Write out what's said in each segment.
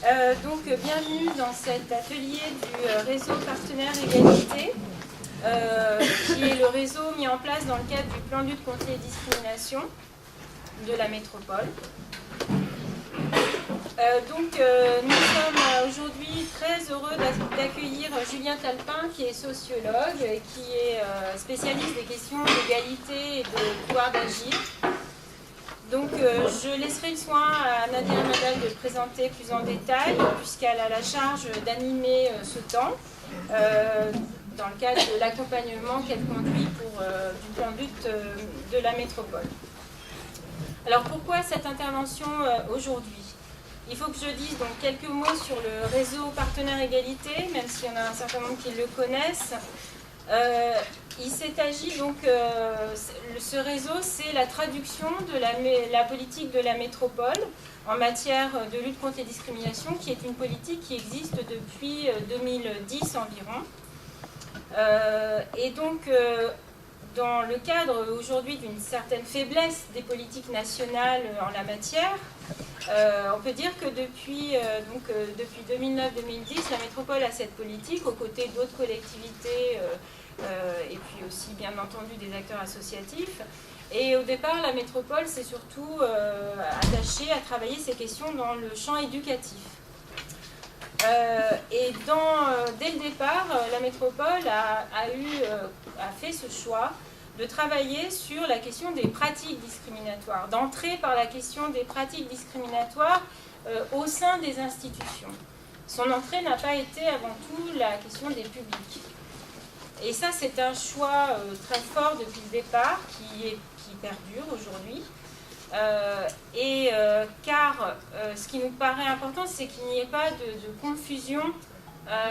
Donc bienvenue dans cet atelier du réseau Partenaires Égalité, qui est le réseau mis en place dans le cadre du plan de lutte contre les discriminations de la métropole. Nous sommes aujourd'hui très heureux d'accueillir Julien Talpin, qui est sociologue et qui est spécialiste des questions d'égalité et de pouvoir d'agir. Donc je laisserai le soin à Nadia Madal de présenter plus en détail, puisqu'elle a la charge d'animer ce temps dans le cadre de l'accompagnement qu'elle conduit du plan de lutte de la métropole. Alors pourquoi cette intervention aujourd'hui ? Il faut que je dise donc quelques mots sur le réseau Partenaires Égalité, même s'il y en a un certain nombre qui le connaissent. Il s'agit donc, ce réseau, c'est la traduction de la politique de la métropole en matière de lutte contre les discriminations, qui est une politique qui existe depuis 2010 environ. Dans le cadre aujourd'hui d'une certaine faiblesse des politiques nationales en la matière, on peut dire que depuis 2009-2010, la métropole a cette politique aux côtés d'autres collectivités et puis aussi bien entendu des acteurs associatifs. Et au départ, la métropole s'est surtout attachée à travailler ces questions dans le champ éducatif. Dès le départ, la métropole a fait ce choix de travailler sur la question des pratiques discriminatoires, d'entrer par la question des pratiques discriminatoires au sein des institutions. Son entrée n'a pas été avant tout la question des publics. Et ça, c'est un choix très fort depuis le départ qui perdure aujourd'hui. Car ce qui nous paraît important, c'est qu'il n'y ait pas de confusion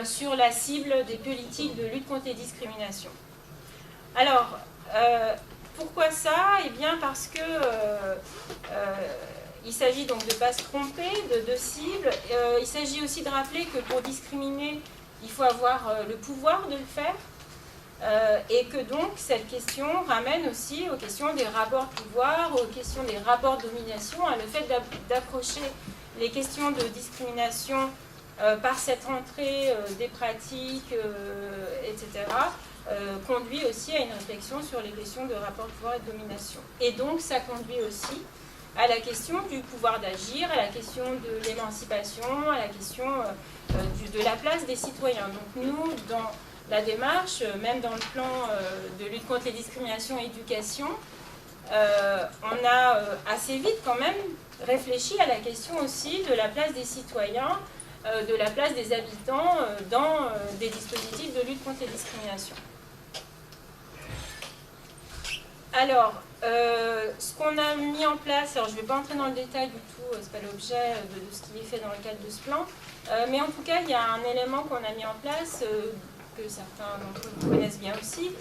sur la cible des politiques de lutte contre les discriminations. Alors, pourquoi ça ? Eh bien parce que il s'agit donc de ne pas se tromper de cible. Il s'agit aussi de rappeler que pour discriminer, il faut avoir le pouvoir de le faire. Et que donc cette question ramène aussi aux questions des rapports de pouvoir, aux questions des rapports de domination, le fait d'approcher les questions de discrimination par cette entrée des pratiques, etc., conduit aussi à une réflexion sur les questions de rapports de pouvoir et de domination. Et donc ça conduit aussi à la question du pouvoir d'agir, à la question de l'émancipation, à la question de la place des citoyens. Donc nous, dans la démarche, même dans le plan de lutte contre les discriminations et éducation, on a assez vite quand même réfléchi à la question aussi de la place des citoyens, de la place des habitants dans des dispositifs de lutte contre les discriminations. Alors, ce qu'on a mis en place, alors je ne vais pas entrer dans le détail du tout, ce n'est pas l'objet de ce qui est fait dans le cadre de ce plan, mais en tout cas, il y a un élément qu'on a mis en place que certains d'entre vous connaissent bien aussi,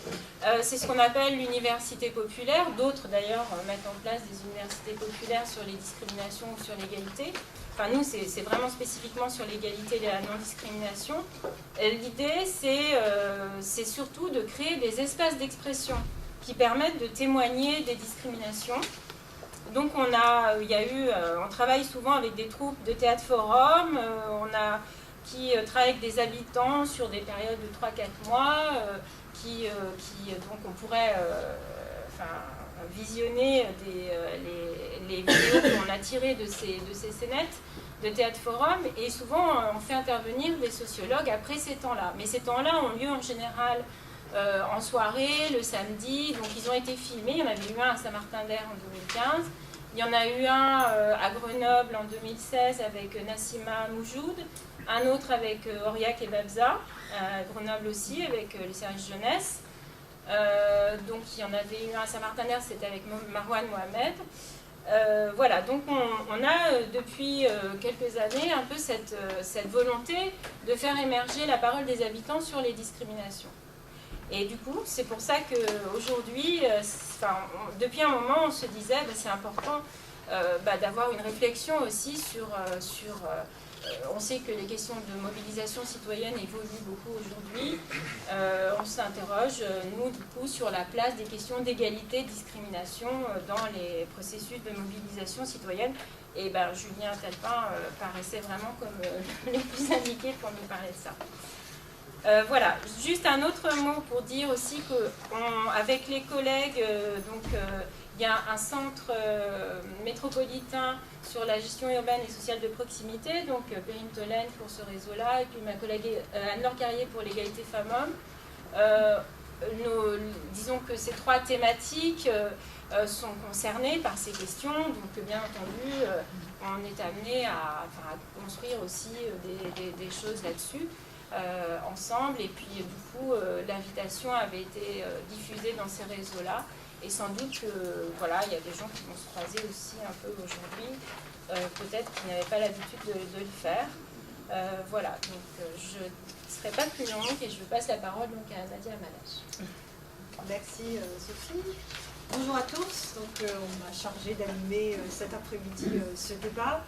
c'est ce qu'on appelle l'université populaire. D'autres d'ailleurs mettent en place des universités populaires sur les discriminations ou sur l'égalité. Enfin nous c'est vraiment spécifiquement sur l'égalité et la non-discrimination. L'idée c'est surtout de créer des espaces d'expression qui permettent de témoigner des discriminations. Donc on travaille souvent avec des troupes de théâtre forum, qui travaillent avec des habitants sur des périodes de 3-4 mois, donc on pourrait visionner les vidéos qu'on a tirées de ces scénettes de théâtre forum, et souvent on fait intervenir des sociologues après ces temps-là. Mais ces temps-là ont lieu en général en soirée, le samedi, donc ils ont été filmés. Il y en avait eu un à Saint-Martin-d'Air en 2015. Il y en a eu un à Grenoble en 2016 avec Nassima Moujoud, un autre avec Auriac et Babza, à Grenoble aussi, avec les services jeunesse. Donc il y en avait eu un à Saint-Martin-d'Air, c'était avec Marwan Mohamed. Voilà, donc on a depuis quelques années un peu cette volonté de faire émerger la parole des habitants sur les discriminations. Et du coup, c'est pour ça qu'aujourd'hui, depuis un moment, on se disait c'est important d'avoir une réflexion aussi sur on sait que les questions de mobilisation citoyenne évoluent beaucoup aujourd'hui. On s'interroge, nous, du coup, sur la place des questions d'égalité, de discrimination dans les processus de mobilisation citoyenne Et ben, Julien Talpin paraissait vraiment comme le plus indiqué pour nous parler de ça. Voilà, juste un autre mot pour dire aussi qu'avec les collègues, il y a un centre métropolitain sur la gestion urbaine et sociale de proximité, donc Perrine Tolène pour ce réseau-là, et puis ma collègue Anne-Laure Carrier pour l'égalité femmes-hommes. Disons que ces 3 thématiques sont concernées par ces questions, donc bien entendu, on est amené à construire aussi des choses là-dessus. Ensemble, et puis du coup l'invitation avait été diffusée dans ces réseaux-là, et sans doute que voilà, il y a des gens qui vont se croiser aussi un peu aujourd'hui, peut-être qui n'avaient pas l'habitude de le faire. Voilà, donc je ne serai pas plus longue et je passe la parole donc à Nadia Malache. Merci Sophie. Bonjour à tous, donc on m'a chargé d'animer cet après-midi ce débat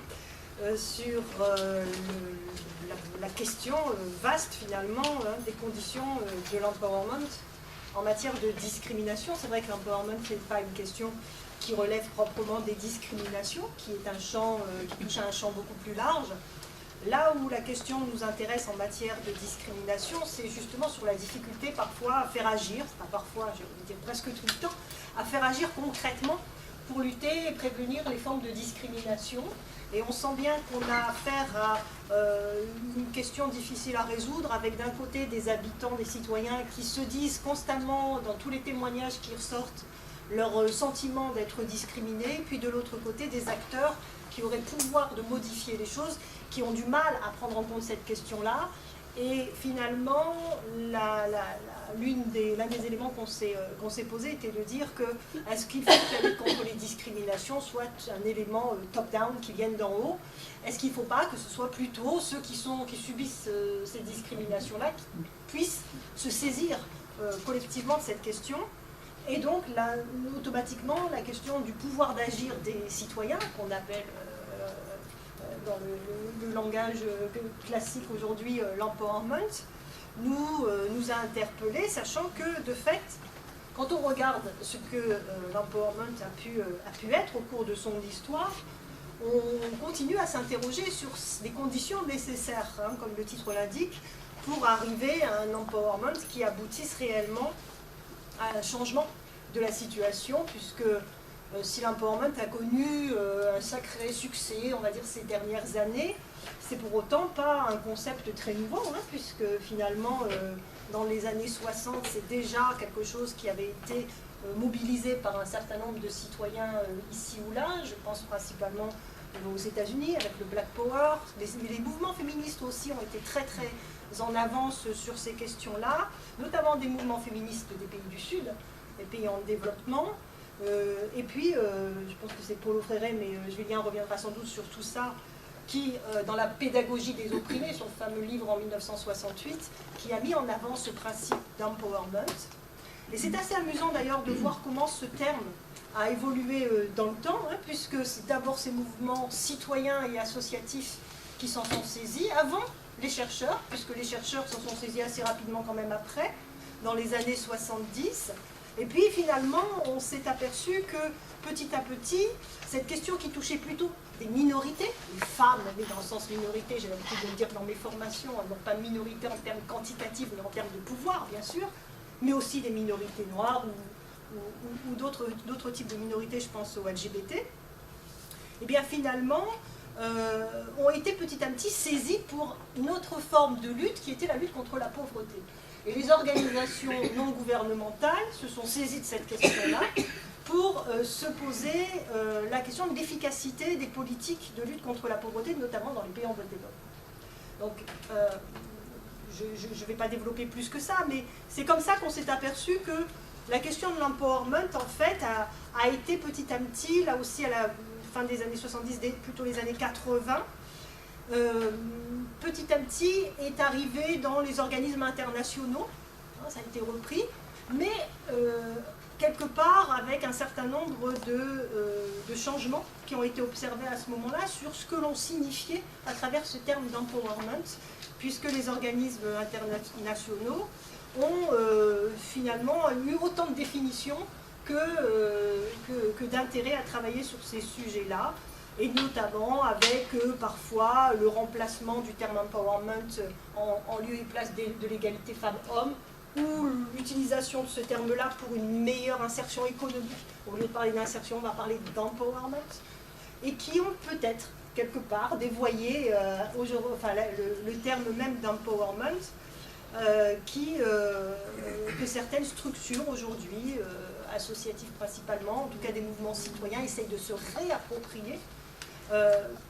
sur la question vaste finalement des conditions de l'empowerment en matière de discrimination. C'est vrai que l'empowerment n'est pas une question qui relève proprement des discriminations, qui est un champ qui touche à un champ beaucoup plus large. Là où la question nous intéresse en matière de discrimination, c'est justement sur la difficulté parfois à faire agir, enfin parfois, je vais dire presque tout le temps, à faire agir concrètement pour lutter et prévenir les formes de discrimination. Et on sent bien qu'on a affaire à une question difficile à résoudre, avec d'un côté des habitants, des citoyens qui se disent constamment, dans tous les témoignages qui ressortent, leur sentiment d'être discriminés, puis de l'autre côté des acteurs qui auraient le pouvoir de modifier les choses, qui ont du mal à prendre en compte cette question-là. Et finalement, l'un des éléments qu'on s'est posé était de dire que est-ce qu'il faut que la lutte contre les discriminations soit un élément top-down qui vienne d'en haut? Est-ce qu'il ne faut pas que ce soit plutôt ceux qui subissent ces discriminations-là qui puissent se saisir collectivement de cette question? Et donc, automatiquement, la question du pouvoir d'agir des citoyens, qu'on appelle dans le langage classique aujourd'hui l'empowerment, nous a interpellés, sachant que, de fait, quand on regarde ce que l'empowerment a pu être au cours de son histoire, on continue à s'interroger sur les conditions nécessaires, comme le titre l'indique, pour arriver à un empowerment qui aboutisse réellement à un changement de la situation, puisque si l'empowerment a connu un sacré succès, on va dire, ces dernières années, c'est pour autant pas un concept très nouveau, puisque finalement, dans les années 60, c'est déjà quelque chose qui avait été mobilisé par un certain nombre de citoyens ici ou là. Je pense principalement aux États-Unis avec le Black Power. Les mouvements féministes aussi ont été très très en avance sur ces questions-là, notamment des mouvements féministes des pays du Sud, des pays en développement. Et puis, je pense que c'est Paulo Freire, mais Julien reviendra sans doute sur tout ça, qui, dans la pédagogie des opprimés, son fameux livre en 1968, qui a mis en avant ce principe d'empowerment. Et c'est assez amusant d'ailleurs de voir comment ce terme a évolué dans le temps, puisque c'est d'abord ces mouvements citoyens et associatifs qui s'en sont saisis, avant les chercheurs, puisque les chercheurs s'en sont saisis assez rapidement quand même après, dans les années 70. Et puis finalement, on s'est aperçu que petit à petit, cette question qui touchait plutôt des minorités, les femmes, mais dans le sens minorité, j'ai l'habitude de le dire dans mes formations, non pas minorité en termes quantitatifs, mais en termes de pouvoir, bien sûr, mais aussi des minorités noires ou d'autres types de minorités, je pense aux LGBT, et bien finalement, ont été petit à petit saisis pour une autre forme de lutte qui était la lutte contre la pauvreté. Et les organisations non gouvernementales se sont saisies de cette question-là pour se poser la question de l'efficacité des politiques de lutte contre la pauvreté, notamment dans les pays en voie de développement. Donc, je ne vais pas développer plus que ça, mais c'est comme ça qu'on s'est aperçu que la question de l'empowerment, en fait, a été petit à petit, là aussi à la fin des années 70, plutôt les années 80, petit à petit est arrivé dans les organismes internationaux, ça a été repris, mais quelque part avec un certain nombre de changements qui ont été observés à ce moment-là sur ce que l'on signifiait à travers ce terme d'empowerment, puisque les organismes internationaux ont finalement eu autant de définitions que d'intérêt à travailler sur ces sujets-là. et notamment avec parfois le remplacement du terme empowerment en lieu et place de l'égalité femmes-hommes, ou l'utilisation de ce terme-là pour une meilleure insertion économique. Au lieu de parler d'insertion, on va parler d'empowerment, et qui ont peut-être quelque part dévoyé le terme même d'empowerment, que certaines structures aujourd'hui, associatives principalement, en tout cas des mouvements citoyens, essayent de se réapproprier,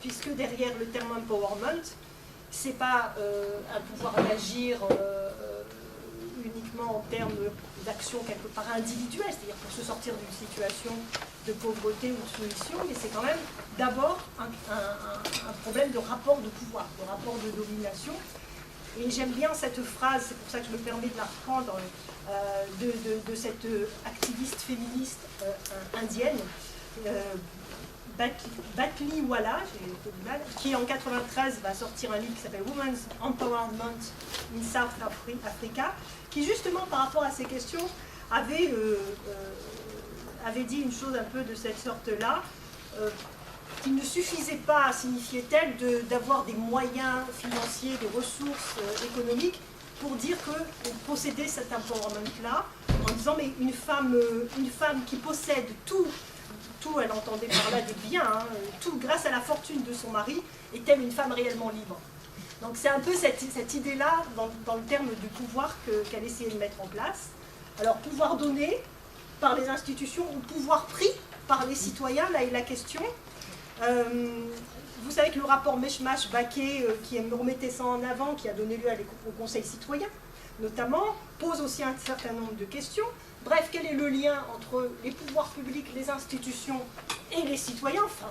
puisque derrière le terme empowerment, c'est pas un pouvoir d'agir uniquement en termes d'action quelque part individuelle, c'est-à-dire pour se sortir d'une situation de pauvreté ou de soumission, mais c'est quand même d'abord un problème de rapport de pouvoir, de rapport de domination. Et j'aime bien cette phrase, c'est pour ça que je me permets de la reprendre, de cette activiste féministe indienne, Batliwala, qui en 93 va sortir un livre qui s'appelle Women's Empowerment in South Africa, qui justement par rapport à ces questions avait dit une chose un peu de cette sorte-là, qu'il ne suffisait pas, signifiait-elle, d'avoir des moyens financiers, des ressources économiques pour dire qu'on possédait cet empowerment-là, en disant mais une femme qui possède tout, elle entendait par là des biens, hein, tout grâce à la fortune de son mari, est-elle une femme réellement libre? Donc c'est un peu cette idée-là dans le terme du pouvoir qu'elle essayait de mettre en place. Alors pouvoir donné par les institutions ou pouvoir pris par les citoyens, là est la question. Vous savez que le rapport Meshmash-Baquet, qui remettait ça en avant, qui a donné lieu au Conseil citoyen, notamment, pose aussi un certain nombre de questions. Bref, quel est le lien entre les pouvoirs publics, les institutions et les citoyens? Enfin,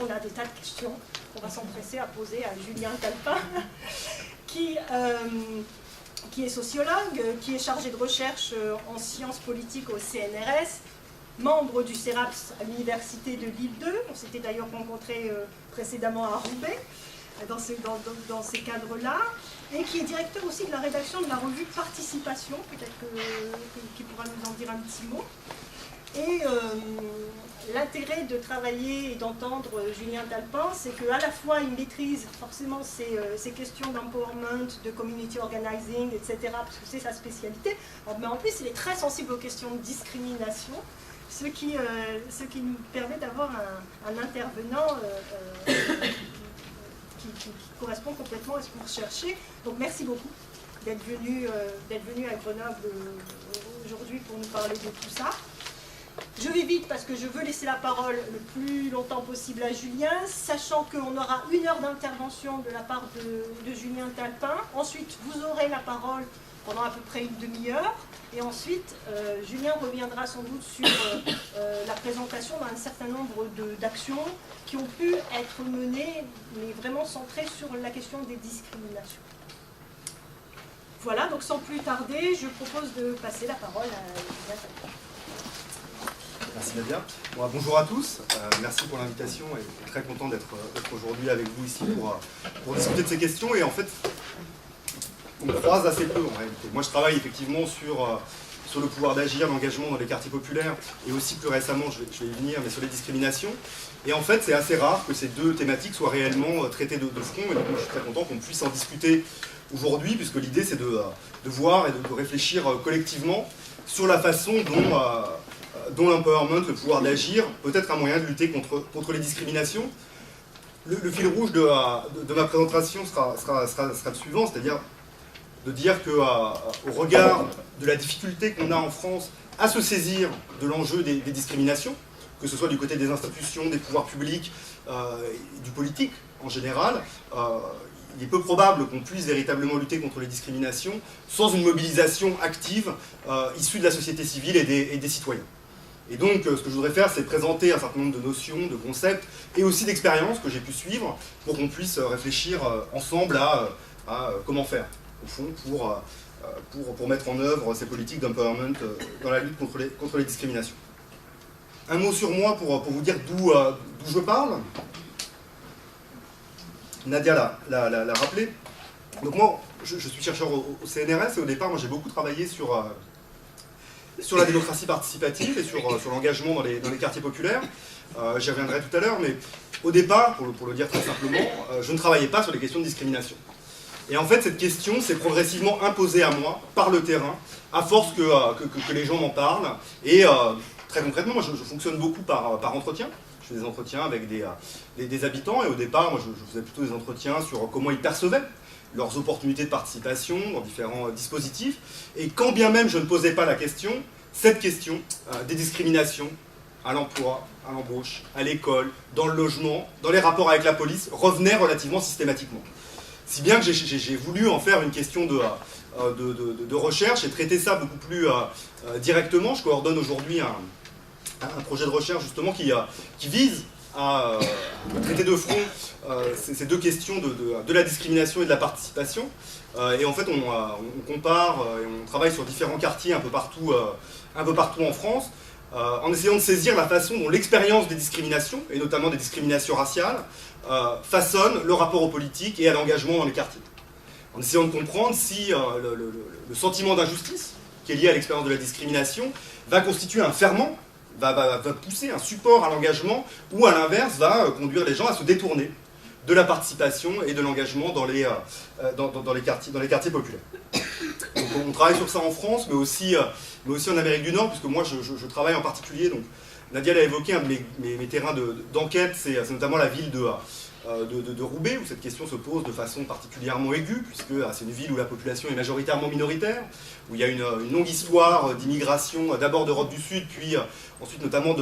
on a des tas de questions qu'on va s'empresser à poser à Julien Talpin, qui est sociologue, qui est chargé de recherche en sciences politiques au CNRS, membre du CERAPS à l'université de Lille 2. On s'était d'ailleurs rencontrés précédemment à Roubaix, dans ces cadres-là, et qui est directeur aussi de la rédaction de la revue Participation, peut-être qu'il pourra nous en dire un petit mot. Et l'intérêt de travailler et d'entendre Julien Talpin, c'est qu'à la fois il maîtrise forcément ces questions d'empowerment, de community organizing, etc., parce que c'est sa spécialité, mais en plus il est très sensible aux questions de discrimination, ce qui nous permet d'avoir un intervenant qui correspond complètement à ce que vous recherchez. Donc merci beaucoup d'être venu à Grenoble aujourd'hui pour nous parler de tout ça. Je vais vite parce que je veux laisser la parole le plus longtemps possible à Julien, sachant qu'on aura 1 heure d'intervention de la part de Julien Talpin. Ensuite, vous aurez la parole pendant à peu près une demi-heure. Et ensuite, Julien reviendra sans doute sur la présentation d'un certain nombre d'actions qui ont pu être menées, mais vraiment centrées sur la question des discriminations. Voilà, donc sans plus tarder, je propose de passer la parole à Julien Talpin. Merci Nadia. Bon, bonjour à tous, merci pour l'invitation et très content d'être aujourd'hui avec vous ici pour discuter de ces questions. Et en fait, on me croise assez peu en réalité. Moi je travaille effectivement sur le pouvoir d'agir, l'engagement dans les quartiers populaires et aussi plus récemment, je vais y venir, mais sur les discriminations. Et en fait c'est assez rare que ces deux thématiques soient réellement traitées de front, et donc je suis très content qu'on puisse en discuter aujourd'hui, puisque l'idée c'est de voir et de réfléchir collectivement sur la façon dont l'empowerment, le pouvoir d'agir, peut être un moyen de lutter contre les discriminations. Le fil rouge de ma présentation sera le suivant, c'est-à-dire de dire qu'au regard de la difficulté qu'on a en France à se saisir de l'enjeu des discriminations, que ce soit du côté des institutions, des pouvoirs publics, du politique en général, il est peu probable qu'on puisse véritablement lutter contre les discriminations sans une mobilisation active issue de la société civile et des citoyens. Et donc, ce que je voudrais faire, c'est présenter un certain nombre de notions, de concepts, et aussi d'expériences que j'ai pu suivre, pour qu'on puisse réfléchir ensemble à comment faire, au fond, pour mettre en œuvre ces politiques d'empowerment dans la lutte contre les discriminations. Un mot sur moi pour vous dire d'où je parle. Nadia l'a rappelé. Donc moi, je suis chercheur au CNRS, et au départ, moi j'ai beaucoup travaillé sur la démocratie participative et sur l'engagement dans les quartiers populaires. J'y reviendrai tout à l'heure, mais Au départ, pour le dire très simplement, je ne travaillais pas sur les questions de discrimination. Et en fait, cette question s'est progressivement imposée à moi par le terrain, à force que les gens m'en parlent. Et très concrètement, moi, je fonctionne beaucoup par entretien. Je fais des entretiens avec des habitants. Et au départ, moi, je faisais plutôt des entretiens sur comment ils percevaient leurs opportunités de participation dans différents dispositifs. Et quand bien même je ne posais pas la question, cette question des discriminations à l'emploi, à l'embauche, à l'école, dans le logement, dans les rapports avec la police, revenait relativement systématiquement. Si bien que j'ai voulu en faire une question de recherche et traiter ça beaucoup plus directement. Je coordonne aujourd'hui un projet de recherche justement qui vise à traiter de front ces deux questions de la discrimination et de la participation. Et en fait, on compare et on travaille sur différents quartiers un peu partout en France, en essayant de saisir la façon dont l'expérience des discriminations, et notamment des discriminations raciales, façonne le rapport aux politiques et à l'engagement dans les quartiers. En essayant de comprendre si le sentiment d'injustice qui est lié à l'expérience de la discrimination va constituer un ferment, va pousser un support à l'engagement, ou à l'inverse va conduire les gens à se détourner de la participation et de l'engagement dans les quartiers populaires. Donc on travaille sur ça en France, mais aussi en Amérique du Nord, puisque moi je travaille en particulier, donc Nadia l'a évoqué, un de mes terrains d'enquête, c'est notamment la ville de Roubaix, où cette question se pose de façon particulièrement aiguë, puisque c'est une ville où la population est majoritairement minoritaire, où il y a une longue histoire d'immigration, d'abord d'Europe du Sud, puis ensuite notamment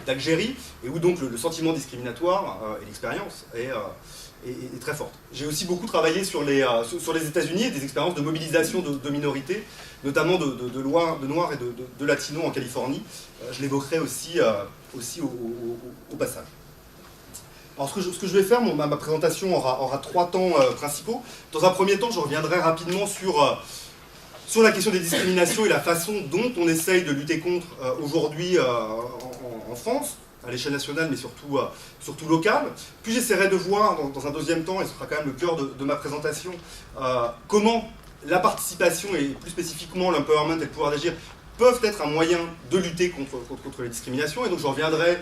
d'Algérie, et où donc le sentiment discriminatoire et l'expérience est très forte. J'ai aussi beaucoup travaillé sur les États-Unis et des expériences de mobilisation de minorités, notamment de Noirs et de Latinos en Californie. Je l'évoquerai aussi au passage. Alors ce que je vais faire, ma présentation aura 3 temps principaux. Dans un premier temps, je reviendrai rapidement sur la question des discriminations et la façon dont on essaye de lutter contre aujourd'hui en France, à l'échelle nationale, mais surtout locale. Puis j'essaierai de voir, dans un deuxième temps, et ce sera quand même le cœur de ma présentation, comment la participation, et plus spécifiquement l'empowerment et le pouvoir d'agir, peuvent être un moyen de lutter contre les discriminations. Et donc je reviendrai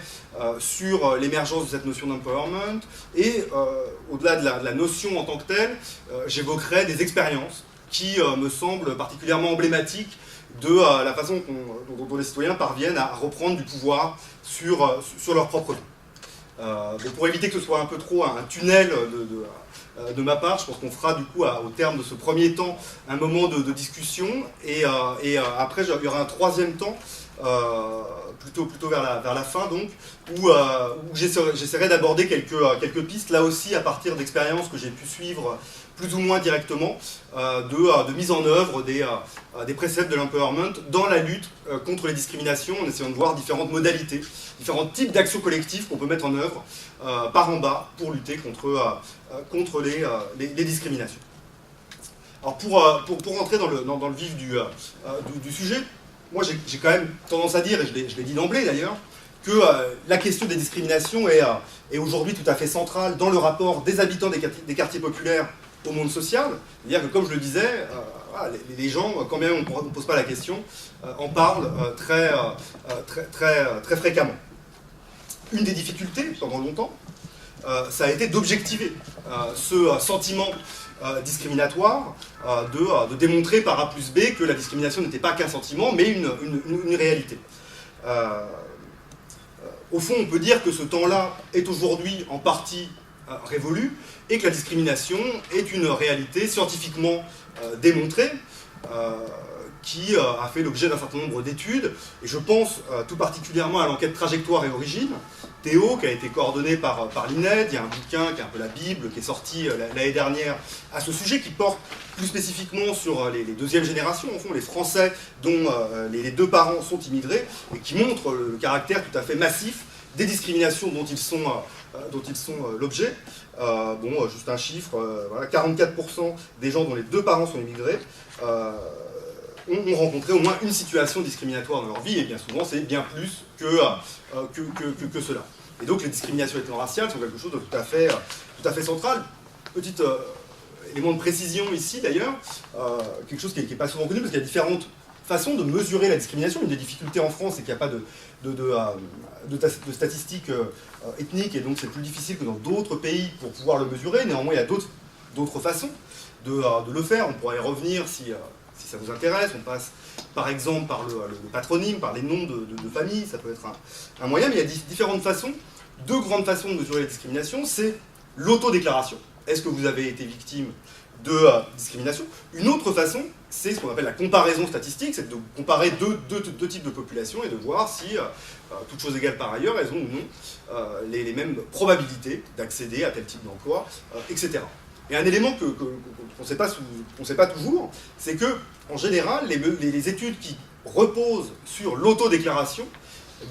sur l'émergence de cette notion d'empowerment, et au-delà de la notion en tant que telle, j'évoquerai des expériences qui me semblent particulièrement emblématiques de la façon dont les citoyens parviennent à reprendre du pouvoir sur leur propre vie. Pour éviter que ce soit un peu trop un tunnel de ma part, je pense qu'on fera du coup au terme de ce premier temps un moment de discussion, et après il y aura un troisième temps plutôt vers la fin, donc où j'essaierai d'aborder quelques pistes, là aussi à partir d'expériences que j'ai pu suivre plus ou moins directement, de mise en œuvre des préceptes de l'empowerment dans la lutte contre les discriminations, en essayant de voir différentes modalités, différents types d'actions collectives qu'on peut mettre en œuvre par en bas pour lutter contre les discriminations. Alors pour rentrer dans le vif du sujet, moi j'ai quand même tendance à dire, et je l'ai dit d'emblée d'ailleurs, que la question des discriminations est aujourd'hui tout à fait centrale dans le rapport des habitants des quartiers populaires au monde social. C'est-à-dire que, comme je le disais, les gens, quand même on ne pose pas la question, en parlent très fréquemment. Une des difficultés, pendant longtemps, ça a été d'objectiver ce sentiment discriminatoire, de démontrer par A plus B que la discrimination n'était pas qu'un sentiment, mais une réalité. Au fond, on peut dire que ce temps-là est aujourd'hui en partie révolu, et que la discrimination est une réalité scientifiquement démontrée, qui a fait l'objet d'un certain nombre d'études, et je pense tout particulièrement à l'enquête Trajectoire et Origine, Théo, qui a été coordonnée par l'INED. Il y a un bouquin qui est un peu la Bible, qui est sorti l'année dernière à ce sujet, qui porte plus spécifiquement sur les deuxièmes générations, au fond, les Français dont les 2 parents sont immigrés, et qui montre le caractère tout à fait massif des discriminations dont ils sont l'objet. Juste un chiffre, 44% des gens dont les 2 parents sont immigrés ont rencontré au moins une situation discriminatoire dans leur vie, et bien souvent c'est bien plus que cela. Et donc les discriminations ethno-raciales sont quelque chose de tout à fait central. Petit élément de précision ici d'ailleurs, quelque chose qui n'est pas souvent connu, parce qu'il y a différentes façon de mesurer la discrimination. Une des difficultés en France, c'est qu'il n'y a pas de statistiques ethniques, et donc c'est plus difficile que dans d'autres pays pour pouvoir le mesurer. Néanmoins, il y a d'autres façons de le faire. On pourra y revenir si ça vous intéresse. On passe par exemple par le patronyme, par les noms de famille, ça peut être un moyen, mais il y a différentes façons. Deux grandes façons de mesurer la discrimination, c'est l'autodéclaration. Est-ce que vous avez été victime de discrimination? Une autre façon, c'est ce qu'on appelle la comparaison statistique, c'est de comparer deux types de populations et de voir si, toutes choses égales par ailleurs, elles ont ou non les mêmes probabilités d'accéder à tel type d'emploi, etc. Et un élément qu'on ne sait pas toujours, c'est que, en général, les études qui reposent sur l'autodéclaration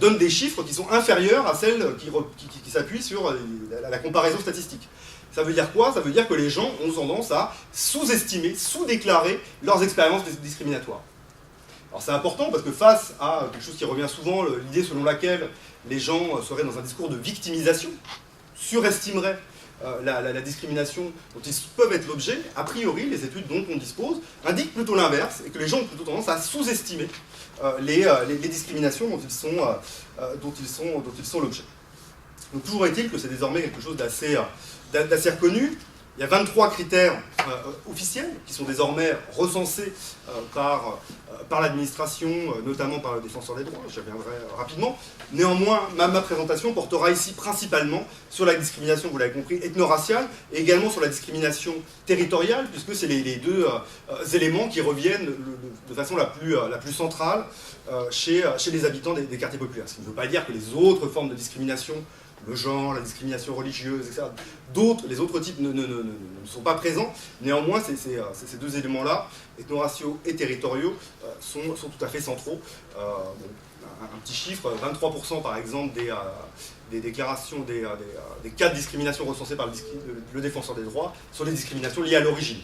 donnent des chiffres qui sont inférieurs à celles qui s'appuient sur la comparaison statistique. Ça veut dire quoi? Ça veut dire que les gens ont tendance à sous-estimer, sous-déclarer leurs expériences discriminatoires. Alors c'est important parce que face à quelque chose qui revient souvent, l'idée selon laquelle les gens seraient dans un discours de victimisation, surestimeraient la discrimination dont ils peuvent être l'objet, a priori, les études dont on dispose indiquent plutôt l'inverse, et que les gens ont plutôt tendance à sous-estimer les discriminations dont ils sont l'objet. Donc toujours est-il que c'est désormais quelque chose d'assez reconnu. Il y a 23 critères officiels qui sont désormais recensés par l'administration, notamment par le défenseur des droits, j'y reviendrai rapidement. Néanmoins, ma présentation portera ici principalement sur la discrimination, vous l'avez compris, ethno-raciale, et également sur la discrimination territoriale, puisque c'est les deux éléments qui reviennent de façon la plus centrale chez les habitants des quartiers populaires. Ce qui ne veut pas dire que les autres formes de discrimination, le genre, la discrimination religieuse, etc., les autres types ne sont pas présents. Néanmoins, ces deux éléments-là, ethno-raciaux et territoriaux, sont tout à fait centraux. Un petit chiffre, 23% par exemple des déclarations, des cas de discrimination recensés par le défenseur des droits sont des discriminations liées à l'origine.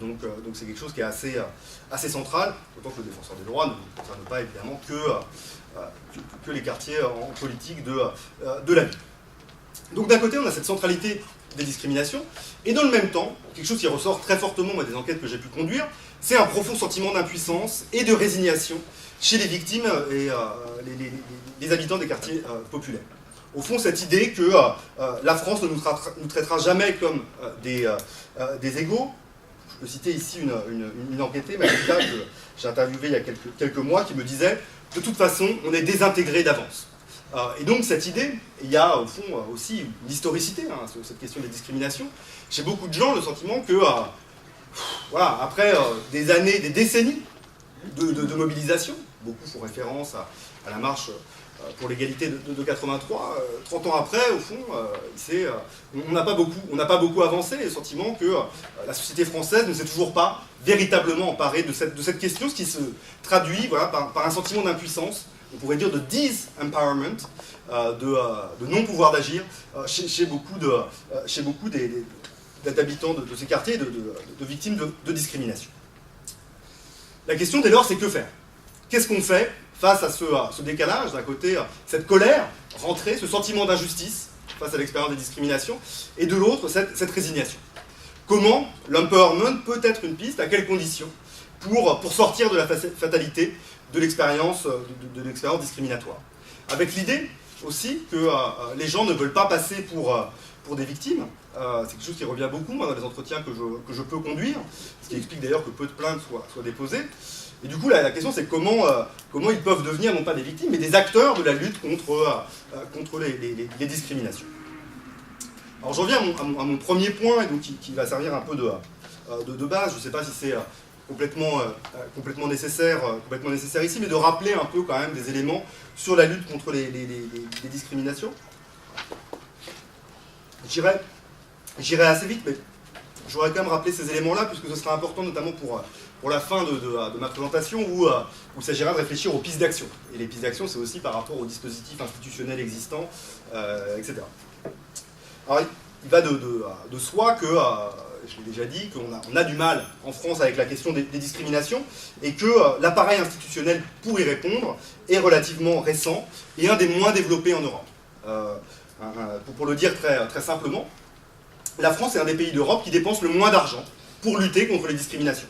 Donc c'est quelque chose qui est assez central, d'autant que le défenseur des droits ne concerne pas évidemment que les quartiers en politique de la ville. Donc d'un côté, on a cette centralité des discriminations, et dans le même temps, quelque chose qui ressort très fortement des enquêtes que j'ai pu conduire, c'est un profond sentiment d'impuissance et de résignation chez les victimes et les habitants des quartiers populaires. Au fond, cette idée que la France ne nous traitera jamais comme des égaux. Je peux citer ici une enquêtée, Malika, que j'ai interviewée il y a quelques mois, qui me disait « De toute façon, on est désintégré d'avance ». Et donc cette idée, il y a au fond aussi une historicité sur cette question des discriminations. Chez beaucoup de gens, le sentiment que, voilà, après des années, des décennies de mobilisation, beaucoup font référence à la marche pour l'égalité de 83, 30 ans après, au fond, on n'a pas beaucoup avancé, et le sentiment que la société française ne s'est toujours pas véritablement emparée de cette question, ce qui se traduit par un sentiment d'impuissance, on pourrait dire de disempowerment, de non-pouvoir d'agir chez beaucoup d'habitants de ces quartiers, de victimes de discrimination. La question dès lors, c'est que faire? Qu'est-ce qu'on fait face à ce décalage, d'un côté, cette colère rentrée, ce sentiment d'injustice face à l'expérience des discriminations, et de l'autre, cette résignation? Comment l'empowerment peut être une piste, à quelles conditions, pour sortir de la fatalité de l'expérience discriminatoire? Avec l'idée aussi que les gens ne veulent pas passer pour des victimes. C'est quelque chose qui revient beaucoup dans les entretiens que je peux conduire, ce qui explique d'ailleurs que peu de plaintes soient déposées. Et du coup, la question, c'est comment ils peuvent devenir, non pas des victimes, mais des acteurs de la lutte contre les discriminations. Alors, j'en viens à mon premier point, et donc, qui va servir un peu de base. Je ne sais pas si c'est complètement nécessaire ici, mais de rappeler un peu quand même des éléments sur la lutte contre les discriminations. J'irai assez vite, mais je voudrais quand même rappeler ces éléments-là, puisque ce sera important notamment pour la fin de ma présentation, où il s'agira de réfléchir aux pistes d'action. Et les pistes d'action, c'est aussi par rapport aux dispositifs institutionnels existants, etc. Alors, il va de soi que, je l'ai déjà dit, qu'on a du mal en France avec la question des discriminations, et que l'appareil institutionnel pour y répondre est relativement récent, et un des moins développés en Europe. Pour le dire très simplement, la France est un des pays d'Europe qui dépense le moins d'argent pour lutter contre les discriminations.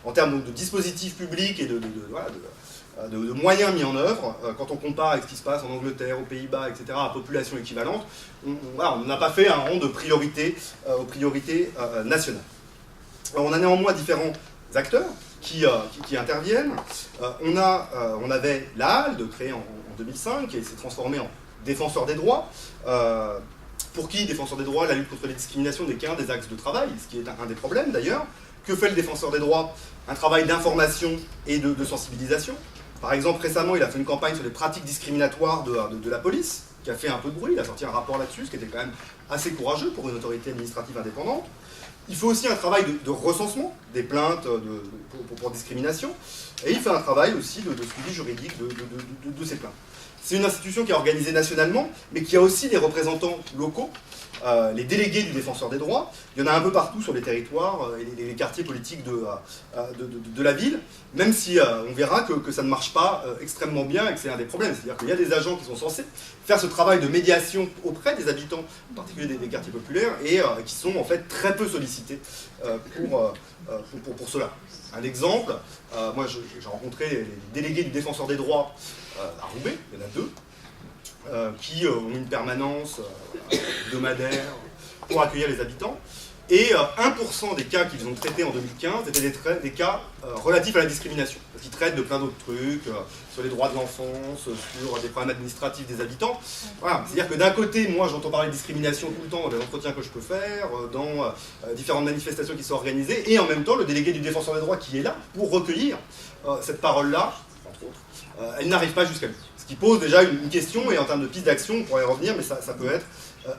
en termes donc, de dispositifs publics et de moyens mis en œuvre, quand on compare avec ce qui se passe en Angleterre, aux Pays-Bas, etc., à population équivalente, on n'a pas fait un rang de priorité aux priorités nationales. Alors, on a néanmoins différents acteurs qui interviennent. On avait la HALDE, créée en 2005, qui s'est transformée en défenseur des droits. Pour qui, défenseur des droits, la lutte contre les discriminations n'est qu'un des axes de travail, ce qui est un des problèmes d'ailleurs. Que fait le défenseur des droits? Un travail d'information et de sensibilisation. Par exemple, récemment, il a fait une campagne sur les pratiques discriminatoires de la police, qui a fait un peu de bruit. Il a sorti un rapport là-dessus, ce qui était quand même assez courageux pour une autorité administrative indépendante. Il fait aussi un travail de recensement des plaintes pour discrimination, et il fait un travail aussi de suivi juridique de ces plaintes. C'est une institution qui est organisée nationalement, mais qui a aussi des représentants locaux, les délégués du défenseur des droits. Il y en a un peu partout sur les territoires et les quartiers politiques de la ville, même si on verra que ça ne marche pas extrêmement bien et que c'est un des problèmes. C'est-à-dire qu'il y a des agents qui sont censés faire ce travail de médiation auprès des habitants, en particulier des quartiers populaires, et qui sont en fait très peu sollicités pour cela. Un exemple, moi j'ai rencontré les délégués du défenseur des droits à Roubaix, il y en a deux, qui ont une permanence hebdomadaire pour accueillir les habitants. Et 1% des cas qu'ils ont traités en 2015 étaient des cas relatifs à la discrimination. Parce qu'ils traitent de plein d'autres trucs, sur les droits de l'enfance, sur des problèmes administratifs des habitants. Voilà. C'est-à-dire que d'un côté, moi j'entends parler de discrimination tout le temps dans les entretiens que je peux faire, dans différentes manifestations qui sont organisées, et en même temps le délégué du défenseur des droits qui est là pour recueillir cette parole-là, entre autres, elle n'arrive pas jusqu'à lui. Ce qui pose déjà une question, et en termes de piste d'action, on pourrait y revenir, mais ça peut être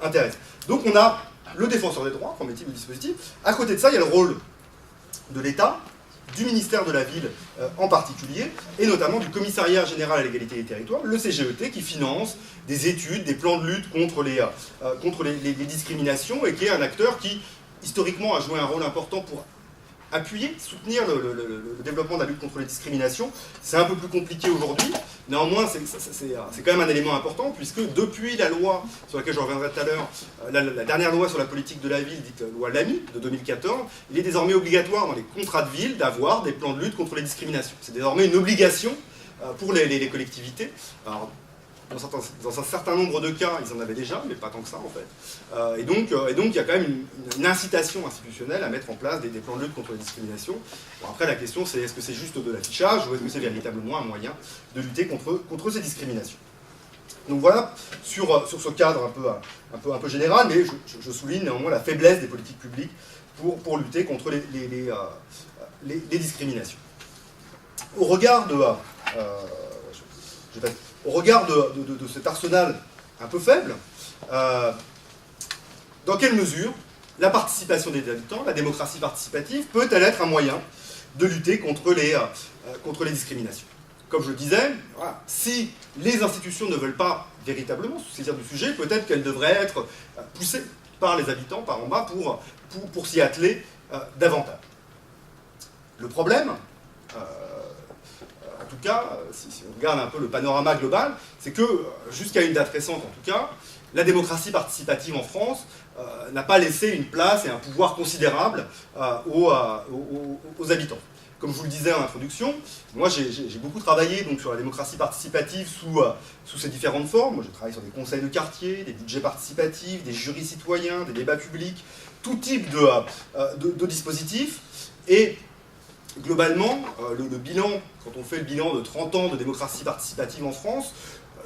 intéressant. Donc on a le défenseur des droits, premier type de dispositif. À côté de ça, il y a le rôle de l'État, du ministère de la Ville en particulier, et notamment du Commissariat Général à l'Égalité des Territoires, le CGET, qui finance des études, des plans de lutte contre les discriminations, et qui est un acteur qui, historiquement, a joué un rôle important pour appuyer, soutenir le développement de la lutte contre les discriminations. C'est un peu plus compliqué aujourd'hui, néanmoins c'est quand même un élément important, puisque depuis la loi sur laquelle je reviendrai tout à l'heure, la dernière loi sur la politique de la ville, dite loi Lamy de 2014, il est désormais obligatoire dans les contrats de ville d'avoir des plans de lutte contre les discriminations. C'est désormais une obligation pour les collectivités. Alors, dans un certain nombre de cas, ils en avaient déjà, mais pas tant que ça en fait. Et donc il y a quand même une incitation institutionnelle à mettre en place des plans de lutte contre les discriminations. Bon, après la question c'est est-ce que c'est juste de l'affichage ou est-ce que c'est véritablement un moyen de lutter contre ces discriminations. Donc voilà, sur ce cadre un peu général, mais je souligne néanmoins la faiblesse des politiques publiques pour lutter contre les discriminations. Au regard de cet arsenal un peu faible, dans quelle mesure la participation des habitants, la démocratie participative, peut-elle être un moyen de lutter contre les discriminations? Comme je le disais, voilà, si les institutions ne veulent pas véritablement se saisir du sujet, peut-être qu'elles devraient être poussées par les habitants, par en bas, pour s'y atteler davantage. Le problème, en tout cas, si on regarde un peu le panorama global, c'est que, jusqu'à une date récente en tout cas, la démocratie participative en France n'a pas laissé une place et un pouvoir considérable aux habitants. Comme je vous le disais en introduction, moi j'ai beaucoup travaillé donc, sur la démocratie participative sous ses différentes formes. Moi j'ai travaillé sur des conseils de quartier, des budgets participatifs, des jurys citoyens, des débats publics, tout type de dispositifs. Et globalement, le bilan, quand on fait le bilan de 30 ans de démocratie participative en France,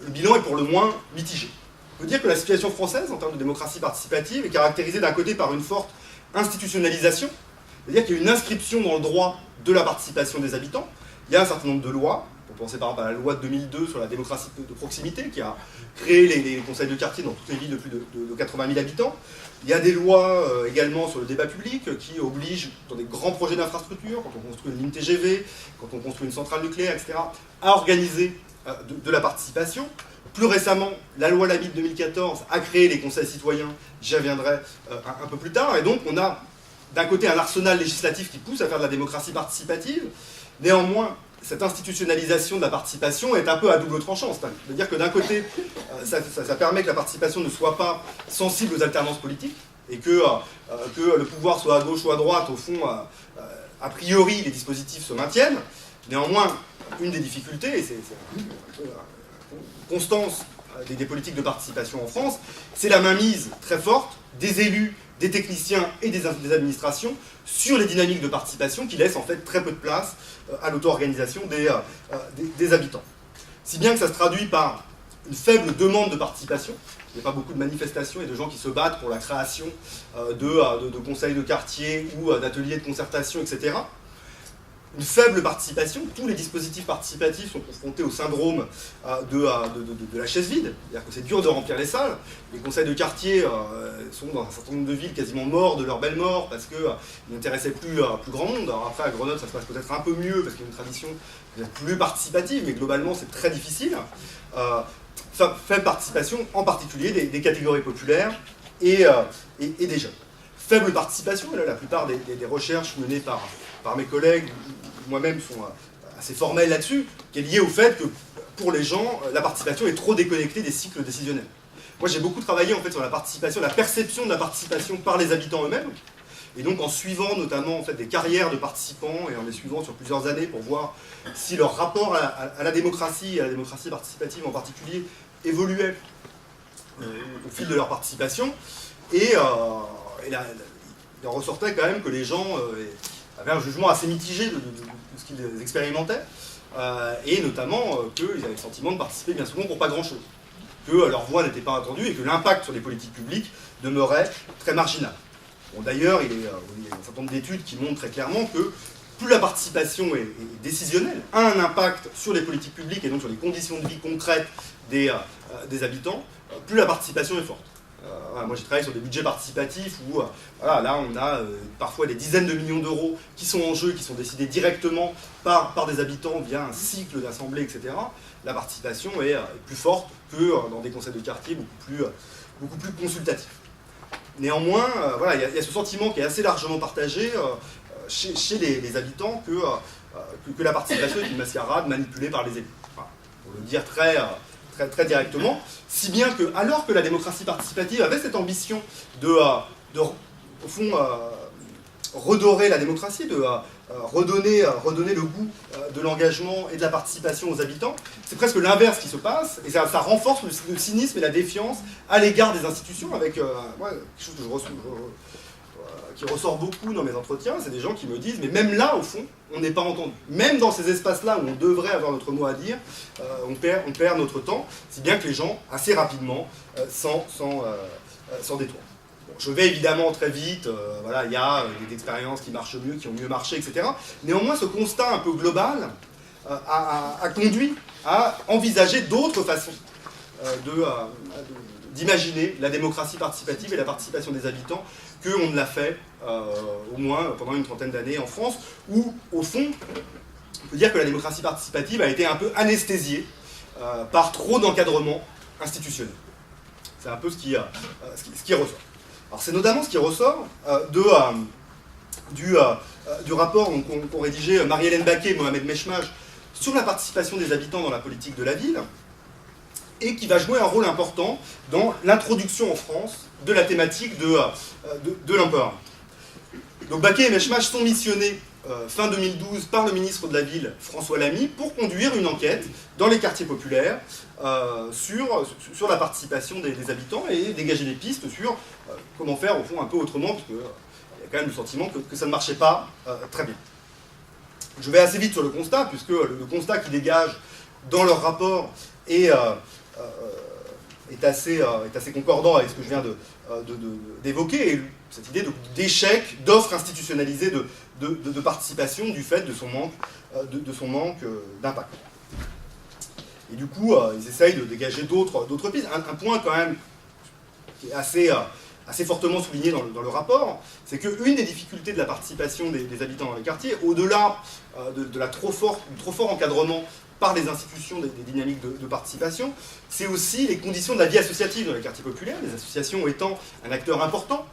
le bilan est pour le moins mitigé. On peut dire que la situation française, en termes de démocratie participative, est caractérisée d'un côté par une forte institutionnalisation, c'est-à-dire qu'il y a une inscription dans le droit de la participation des habitants. Il y a un certain nombre de lois, on peut penser par exemple à la loi de 2002 sur la démocratie de proximité, qui a créé les conseils de quartier dans toutes les villes de plus de 80 000 habitants. Il y a des lois également sur le débat public qui obligent, dans des grands projets d'infrastructure, quand on construit une ligne TGV, quand on construit une centrale nucléaire, etc., à organiser de la participation. Plus récemment, la loi Lamy de 2014 a créé les conseils citoyens, j'y reviendrai un peu plus tard, et donc on a d'un côté un arsenal législatif qui pousse à faire de la démocratie participative. Néanmoins, cette institutionnalisation de la participation est un peu à double tranchant. C'est-à-dire que d'un côté, ça permet que la participation ne soit pas sensible aux alternances politiques, et que le pouvoir soit à gauche ou à droite, au fond, a priori, les dispositifs se maintiennent. Néanmoins, une des difficultés, et c'est une constance des politiques de participation en France, c'est la mainmise très forte des élus, des techniciens et des administrations sur les dynamiques de participation qui laissent en fait très peu de place à l'auto-organisation des habitants. Si bien que ça se traduit par une faible demande de participation. Il n'y a pas beaucoup de manifestations et de gens qui se battent pour la création de conseils de quartier ou d'ateliers de concertation, etc. Une faible participation, tous les dispositifs participatifs sont confrontés au syndrome de la chaise vide, c'est-à-dire que c'est dur de remplir les salles. Les conseils de quartier sont dans un certain nombre de villes quasiment morts de leur belle mort parce qu'ils n'intéressaient plus grand monde. Alors après à Grenoble ça se passe peut-être un peu mieux parce qu'il y a une tradition plus participative, mais globalement c'est très difficile. Faible participation en particulier des catégories populaires et des jeunes. Faible participation, et là la plupart des recherches menées par mes collègues, moi-même sont assez formelles là-dessus, qui est liée au fait que pour les gens, la participation est trop déconnectée des cycles décisionnels. Moi j'ai beaucoup travaillé en fait sur la participation, la perception de la participation par les habitants eux-mêmes, et donc en suivant notamment en fait, des carrières de participants et en les suivant sur plusieurs années pour voir si leur rapport à la démocratie, et à la démocratie participative en particulier, évoluait au fil de leur participation. Et il en ressortait quand même que les gens avaient un jugement assez mitigé de ce qu'ils expérimentaient, et notamment qu'ils avaient le sentiment de participer bien souvent pour pas grand-chose, que leur voix n'était pas entendue et que l'impact sur les politiques publiques demeurait très marginal. Bon, d'ailleurs, il y a un certain nombre d'études qui montrent très clairement que plus la participation est décisionnelle, a un impact sur les politiques publiques et donc sur les conditions de vie concrètes des habitants, plus la participation est forte. Moi j'ai travaillé sur des budgets participatifs où là on a parfois des dizaines de millions d'euros qui sont en jeu, qui sont décidés directement par des habitants via un cycle d'assemblée, etc. La participation est plus forte que dans des conseils de quartier beaucoup plus consultatifs. Néanmoins, il y a ce sentiment qui est assez largement partagé chez les habitants que la participation est une mascarade manipulée par les élus. Pour le dire très directement, si bien que, alors que la démocratie participative avait cette ambition de au fond, redorer la démocratie, de redonner le goût de l'engagement et de la participation aux habitants, c'est presque l'inverse qui se passe, et ça renforce le cynisme et la défiance à l'égard des institutions, avec quelque chose qui ressort beaucoup dans mes entretiens, c'est des gens qui me disent, mais même là, au fond, on n'est pas entendu. Même dans ces espaces-là où on devrait avoir notre mot à dire, on perd notre temps, si bien que les gens, assez rapidement, s'en détournent. Bon, je vais évidemment très vite, il y a des expériences qui marchent mieux, qui ont mieux marché, etc. Néanmoins, ce constat un peu global a conduit à envisager d'autres façons d'imaginer la démocratie participative et la participation des habitants qu'on ne l'a fait au moins pendant une trentaine d'années en France, où au fond, on peut dire que la démocratie participative a été un peu anesthésiée par trop d'encadrement institutionnel. C'est un peu ce qui ressort. Alors c'est notamment ce qui ressort du rapport qu'ont rédigé Marie-Hélène Baquet et Mohamed Meshmaj sur la participation des habitants dans la politique de la ville, et qui va jouer un rôle important dans l'introduction en France de la thématique de l'empowerment. Donc Baquet et Meshmaj sont missionnés fin 2012 par le ministre de la Ville, François Lamy, pour conduire une enquête dans les quartiers populaires sur la participation des habitants et dégager des pistes sur comment faire au fond un peu autrement, parce qu'il y a quand même le sentiment que ça ne marchait pas très bien. Je vais assez vite sur le constat, puisque le constat qu'ils dégagent dans leur rapport est assez concordant avec ce que je viens d'évoquer, et cette idée d'échec, d'offre institutionnalisée de participation du fait de son manque d'impact. Et du coup, ils essayent de dégager d'autres pistes. Un point quand même qui est assez fortement souligné dans le rapport, c'est qu'une des difficultés de la participation des habitants dans les quartiers, au-delà du trop fort encadrement par les institutions des dynamiques de participation, c'est aussi les conditions de la vie associative dans les quartiers populaires, les associations étant un acteur important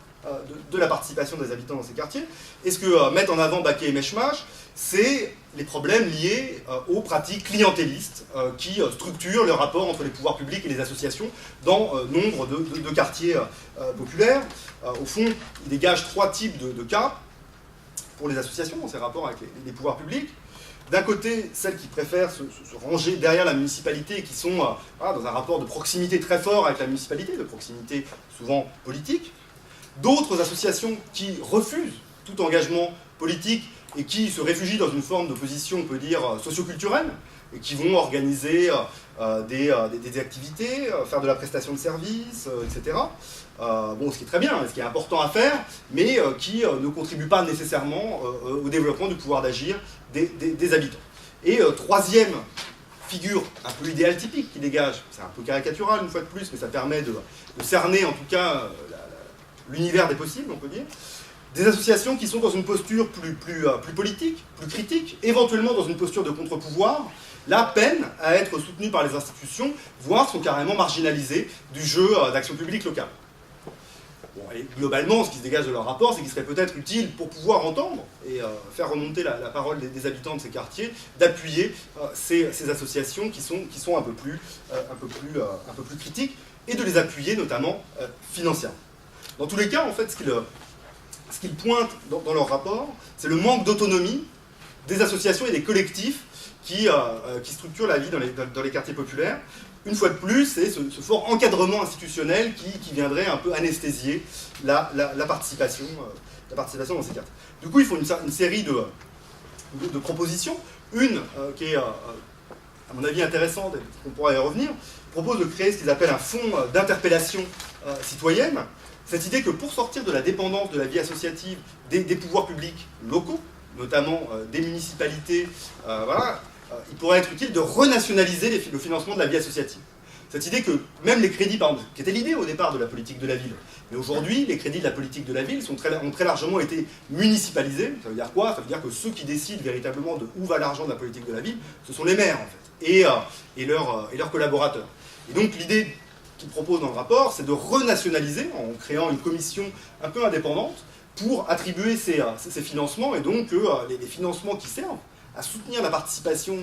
de la participation des habitants dans ces quartiers. Et ce que mettent en avant Baquet et Meshmaj, c'est les problèmes liés aux pratiques clientélistes qui structurent le rapport entre les pouvoirs publics et les associations dans nombre de quartiers populaires. Au fond, ils dégagent trois types de cas. pour les associations dans ces rapports avec les pouvoirs publics. D'un côté, celles qui préfèrent se ranger derrière la municipalité et qui sont dans un rapport de proximité très fort avec la municipalité, de proximité souvent politique. D'autres associations qui refusent tout engagement politique et qui se réfugient dans une forme d'opposition, on peut dire, socioculturelle, et qui vont organiser des activités, faire de la prestation de services, etc. Ce qui est très bien, ce qui est important à faire, mais qui ne contribue pas nécessairement au développement du pouvoir d'agir des habitants. Et troisième figure un peu idéal typique qui dégage, c'est un peu caricatural une fois de plus, mais ça permet de cerner en tout cas l'univers des possibles, on peut dire, des associations qui sont dans une posture plus politique, plus critique, éventuellement dans une posture de contre-pouvoir, là peinent à être soutenues par les institutions, voire sont carrément marginalisées du jeu d'action publique locale. Bon, et globalement, ce qui se dégage de leur rapport, c'est qu'il serait peut-être utile, pour pouvoir entendre et faire remonter la parole des habitants de ces quartiers, d'appuyer ces associations qui sont un peu plus critiques, et de les appuyer notamment financièrement. Dans tous les cas, en fait, ce qu'ils pointent dans leur rapport, c'est le manque d'autonomie des associations et des collectifs qui structurent la vie dans les quartiers populaires. Une fois de plus, c'est ce fort encadrement institutionnel qui viendrait un peu anesthésier la participation dans ces quartiers. Du coup, ils font une série de propositions. Une qui est, à mon avis, intéressante, et on pourra y revenir, propose de créer ce qu'ils appellent un fonds d'interpellation citoyenne. Cette idée que pour sortir de la dépendance de la vie associative des pouvoirs publics locaux, notamment des municipalités, il pourrait être utile de renationaliser le financement de la vie associative. Cette idée que même les crédits, par exemple, qui était l'idée au départ de la politique de la ville, mais aujourd'hui, les crédits de la politique de la ville ont très largement été municipalisés. Ça veut dire quoi? Ça veut dire que ceux qui décident véritablement de où va l'argent de la politique de la ville, ce sont les maires, en fait, et leurs collaborateurs. Et donc l'idée qu'il propose dans le rapport, c'est de renationaliser en créant une commission un peu indépendante pour attribuer ces financements, et donc que les financements qui servent à soutenir la participation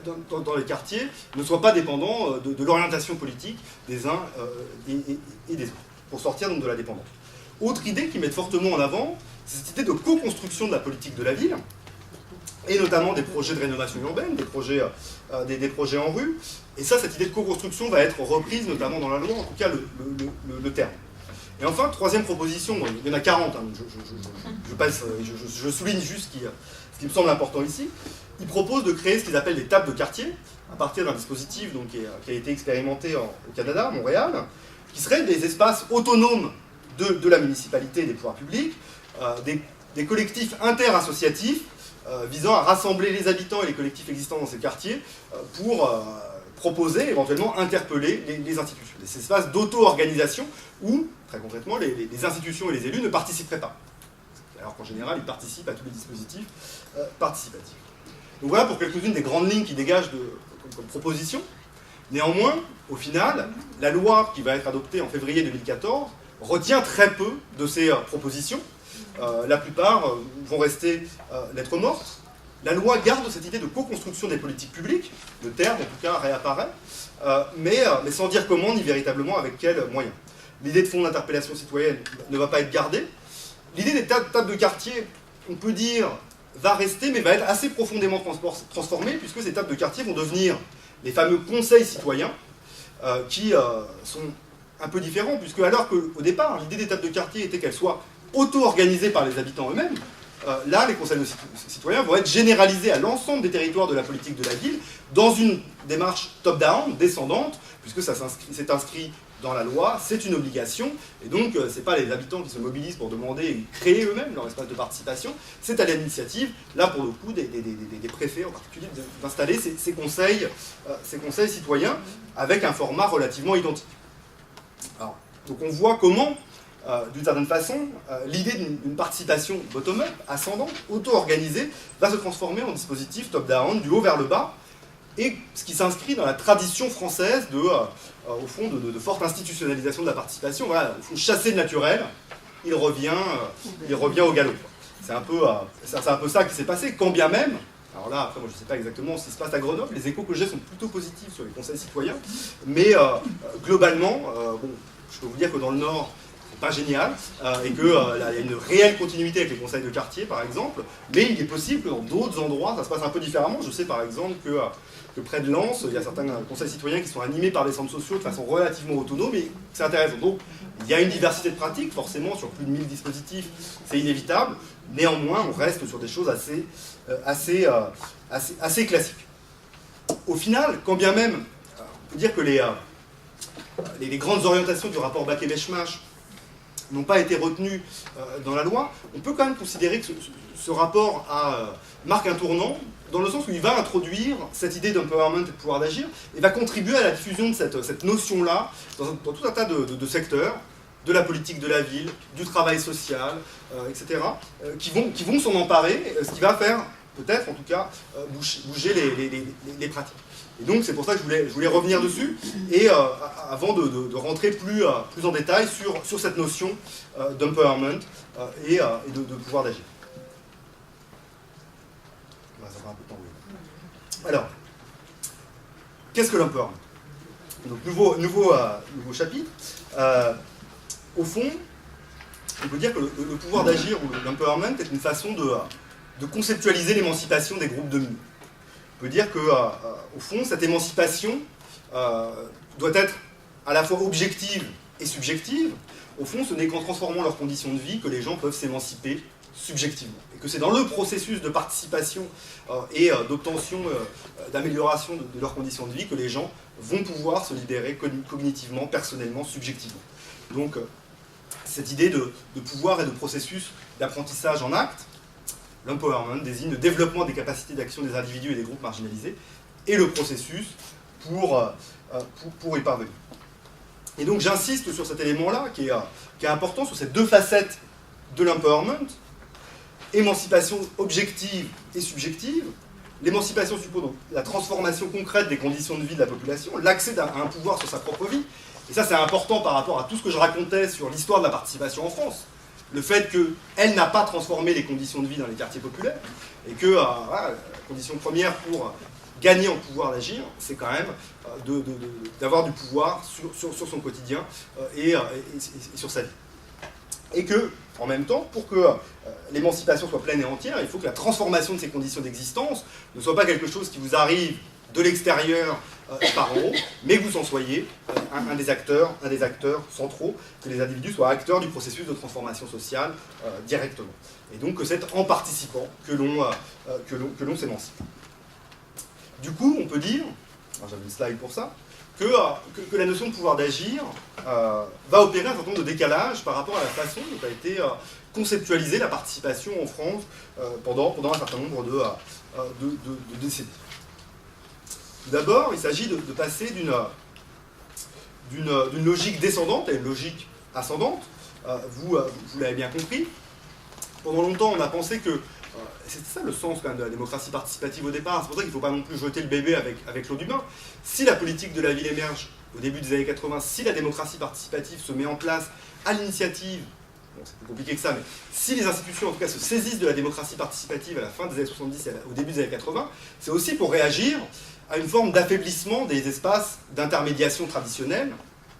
dans les quartiers ne soient pas dépendants de l'orientation politique des uns et des autres, pour sortir donc de la dépendance. Autre idée qu'ils mettent fortement en avant, c'est cette idée de co-construction de la politique de la ville, et notamment des projets de rénovation urbaine, des projets en rue. Et ça, cette idée de co-construction va être reprise notamment dans la loi, en tout cas le terme. Et enfin, troisième proposition, il y en a 40, hein, je souligne juste ce qui me semble important ici. Il propose de créer ce qu'ils appellent des tables de quartier, à partir d'un dispositif donc, qui a été expérimenté au Canada, à Montréal, qui seraient des espaces autonomes de la municipalité et des pouvoirs publics, des collectifs interassociatifs visant à rassembler les habitants et les collectifs existants dans ces quartiers pour proposer, éventuellement interpeller les institutions. Des espaces d'auto-organisation où, très concrètement, les institutions et les élus ne participeraient pas. Alors qu'en général, ils participent à tous les dispositifs participatifs. Donc voilà pour quelques-unes des grandes lignes qui dégagent comme proposition. Néanmoins, au final, la loi qui va être adoptée en février 2014 retient très peu de ces propositions. La plupart vont rester lettres mortes. La loi garde cette idée de co-construction des politiques publiques, le terme en tout cas réapparaît, mais sans dire comment ni véritablement avec quels moyens. L'idée de fonds d'interpellation citoyenne ne va pas être gardée. L'idée des tables de quartier, on peut dire, va rester, mais va être assez profondément transformée, puisque ces tables de quartier vont devenir les fameux conseils citoyens, qui sont un peu différents, puisque alors qu'au départ, l'idée des tables de quartier était qu'elles soient auto-organisées par les habitants eux-mêmes, là, les conseils citoyens vont être généralisés à l'ensemble des territoires de la politique de la ville, dans une démarche top-down, descendante, puisque c'est inscrit dans la loi, c'est une obligation, et donc ce n'est pas les habitants qui se mobilisent pour demander et créer eux-mêmes leur espace de participation, c'est à l'initiative, là pour le coup, des préfets en particulier, d'installer ces conseils citoyens avec un format relativement identique. Alors, donc on voit comment, d'une certaine façon, l'idée d'une participation bottom-up, ascendante, auto-organisée, va se transformer en dispositif top-down, du haut vers le bas, et ce qui s'inscrit dans la tradition française au fond, de forte institutionnalisation de la participation. Voilà, au fond, chassé de naturel, il revient au galop. C'est un peu ça qui s'est passé, quand bien même, alors là, après, moi je ne sais pas exactement ce qui se passe à Grenoble, les échos que j'ai sont plutôt positifs sur les conseils citoyens, mais globalement, je peux vous dire que dans le Nord, pas génial, et qu'il y a une réelle continuité avec les conseils de quartier, par exemple, mais il est possible que dans d'autres endroits, ça se passe un peu différemment. Je sais par exemple que près de Lens, il y a certains conseils citoyens qui sont animés par des centres sociaux de façon relativement autonome, et c'est intéressant. Donc, il y a une diversité de pratiques, forcément, sur plus de 1000 dispositifs, c'est inévitable. Néanmoins, on reste sur des choses assez classiques. Au final, quand bien même, on peut dire que les grandes orientations du rapport Baquet-Bechmach n'ont pas été retenues dans la loi, on peut quand même considérer que ce rapport marque un tournant, dans le sens où il va introduire cette idée d'empowerment et de pouvoir d'agir, et va contribuer à la diffusion de cette notion-là dans tout un tas de secteurs, de la politique de la ville, du travail social, etc., qui vont s'en emparer, ce qui va faire, peut-être en tout cas, bouger les pratiques. Et donc c'est pour ça que je voulais revenir dessus, et avant de rentrer plus en détail sur cette notion d'empowerment et de pouvoir d'agir. Ça va un peu de temps, oui. Alors, qu'est-ce que l'empowerment? Donc nouveau chapitre. Au fond, on peut dire que le pouvoir d'agir ou l'empowerment est une façon de conceptualiser l'émancipation des groupes dominés. On peut dire qu'au fond, cette émancipation doit être à la fois objective et subjective. Au fond, ce n'est qu'en transformant leurs conditions de vie que les gens peuvent s'émanciper subjectivement. Et que c'est dans le processus de participation et d'obtention, d'amélioration de leurs conditions de vie que les gens vont pouvoir se libérer cognitivement, personnellement, subjectivement. Donc, cette idée de pouvoir et de processus d'apprentissage en acte, l'empowerment désigne le développement des capacités d'action des individus et des groupes marginalisés, et le processus pour y parvenir. Et donc j'insiste sur cet élément-là, qui est important, sur ces deux facettes de l'empowerment, émancipation objective et subjective. L'émancipation suppose donc la transformation concrète des conditions de vie de la population, l'accès à un pouvoir sur sa propre vie. Et ça, c'est important par rapport à tout ce que je racontais sur l'histoire de la participation en France. Le fait qu'elle n'a pas transformé les conditions de vie dans les quartiers populaires, et que la condition première pour gagner en pouvoir d'agir, c'est quand même d'avoir du pouvoir sur son quotidien et sur sa vie. Et que, en même temps, pour que l'émancipation soit pleine et entière, il faut que la transformation de ces conditions d'existence ne soit pas quelque chose qui vous arrive de l'extérieur par en haut, mais que vous en soyez un des acteurs centraux, que les individus soient acteurs du processus de transformation sociale directement. Et donc que c'est en participant que l'on s'émancipe. Du coup, on peut dire, j'avais une slide pour ça, que la notion de pouvoir d'agir va opérer un certain nombre de décalages par rapport à la façon dont a été conceptualisée la participation en France pendant un certain nombre de décennies. Tout d'abord, il s'agit de passer d'une logique descendante à une logique ascendante. Vous l'avez bien compris. Pendant longtemps, on a pensé que c'est ça le sens quand même de la démocratie participative au départ. C'est pour ça qu'il ne faut pas non plus jeter le bébé avec l'eau du bain. Si la politique de la ville émerge au début des années 80, si la démocratie participative se met en place à l'initiative, bon, c'est plus compliqué que ça, mais si les institutions en tout cas se saisissent de la démocratie participative à la fin des années 70 et au début des années 80, c'est aussi pour réagir à une forme d'affaiblissement des espaces d'intermédiation traditionnels,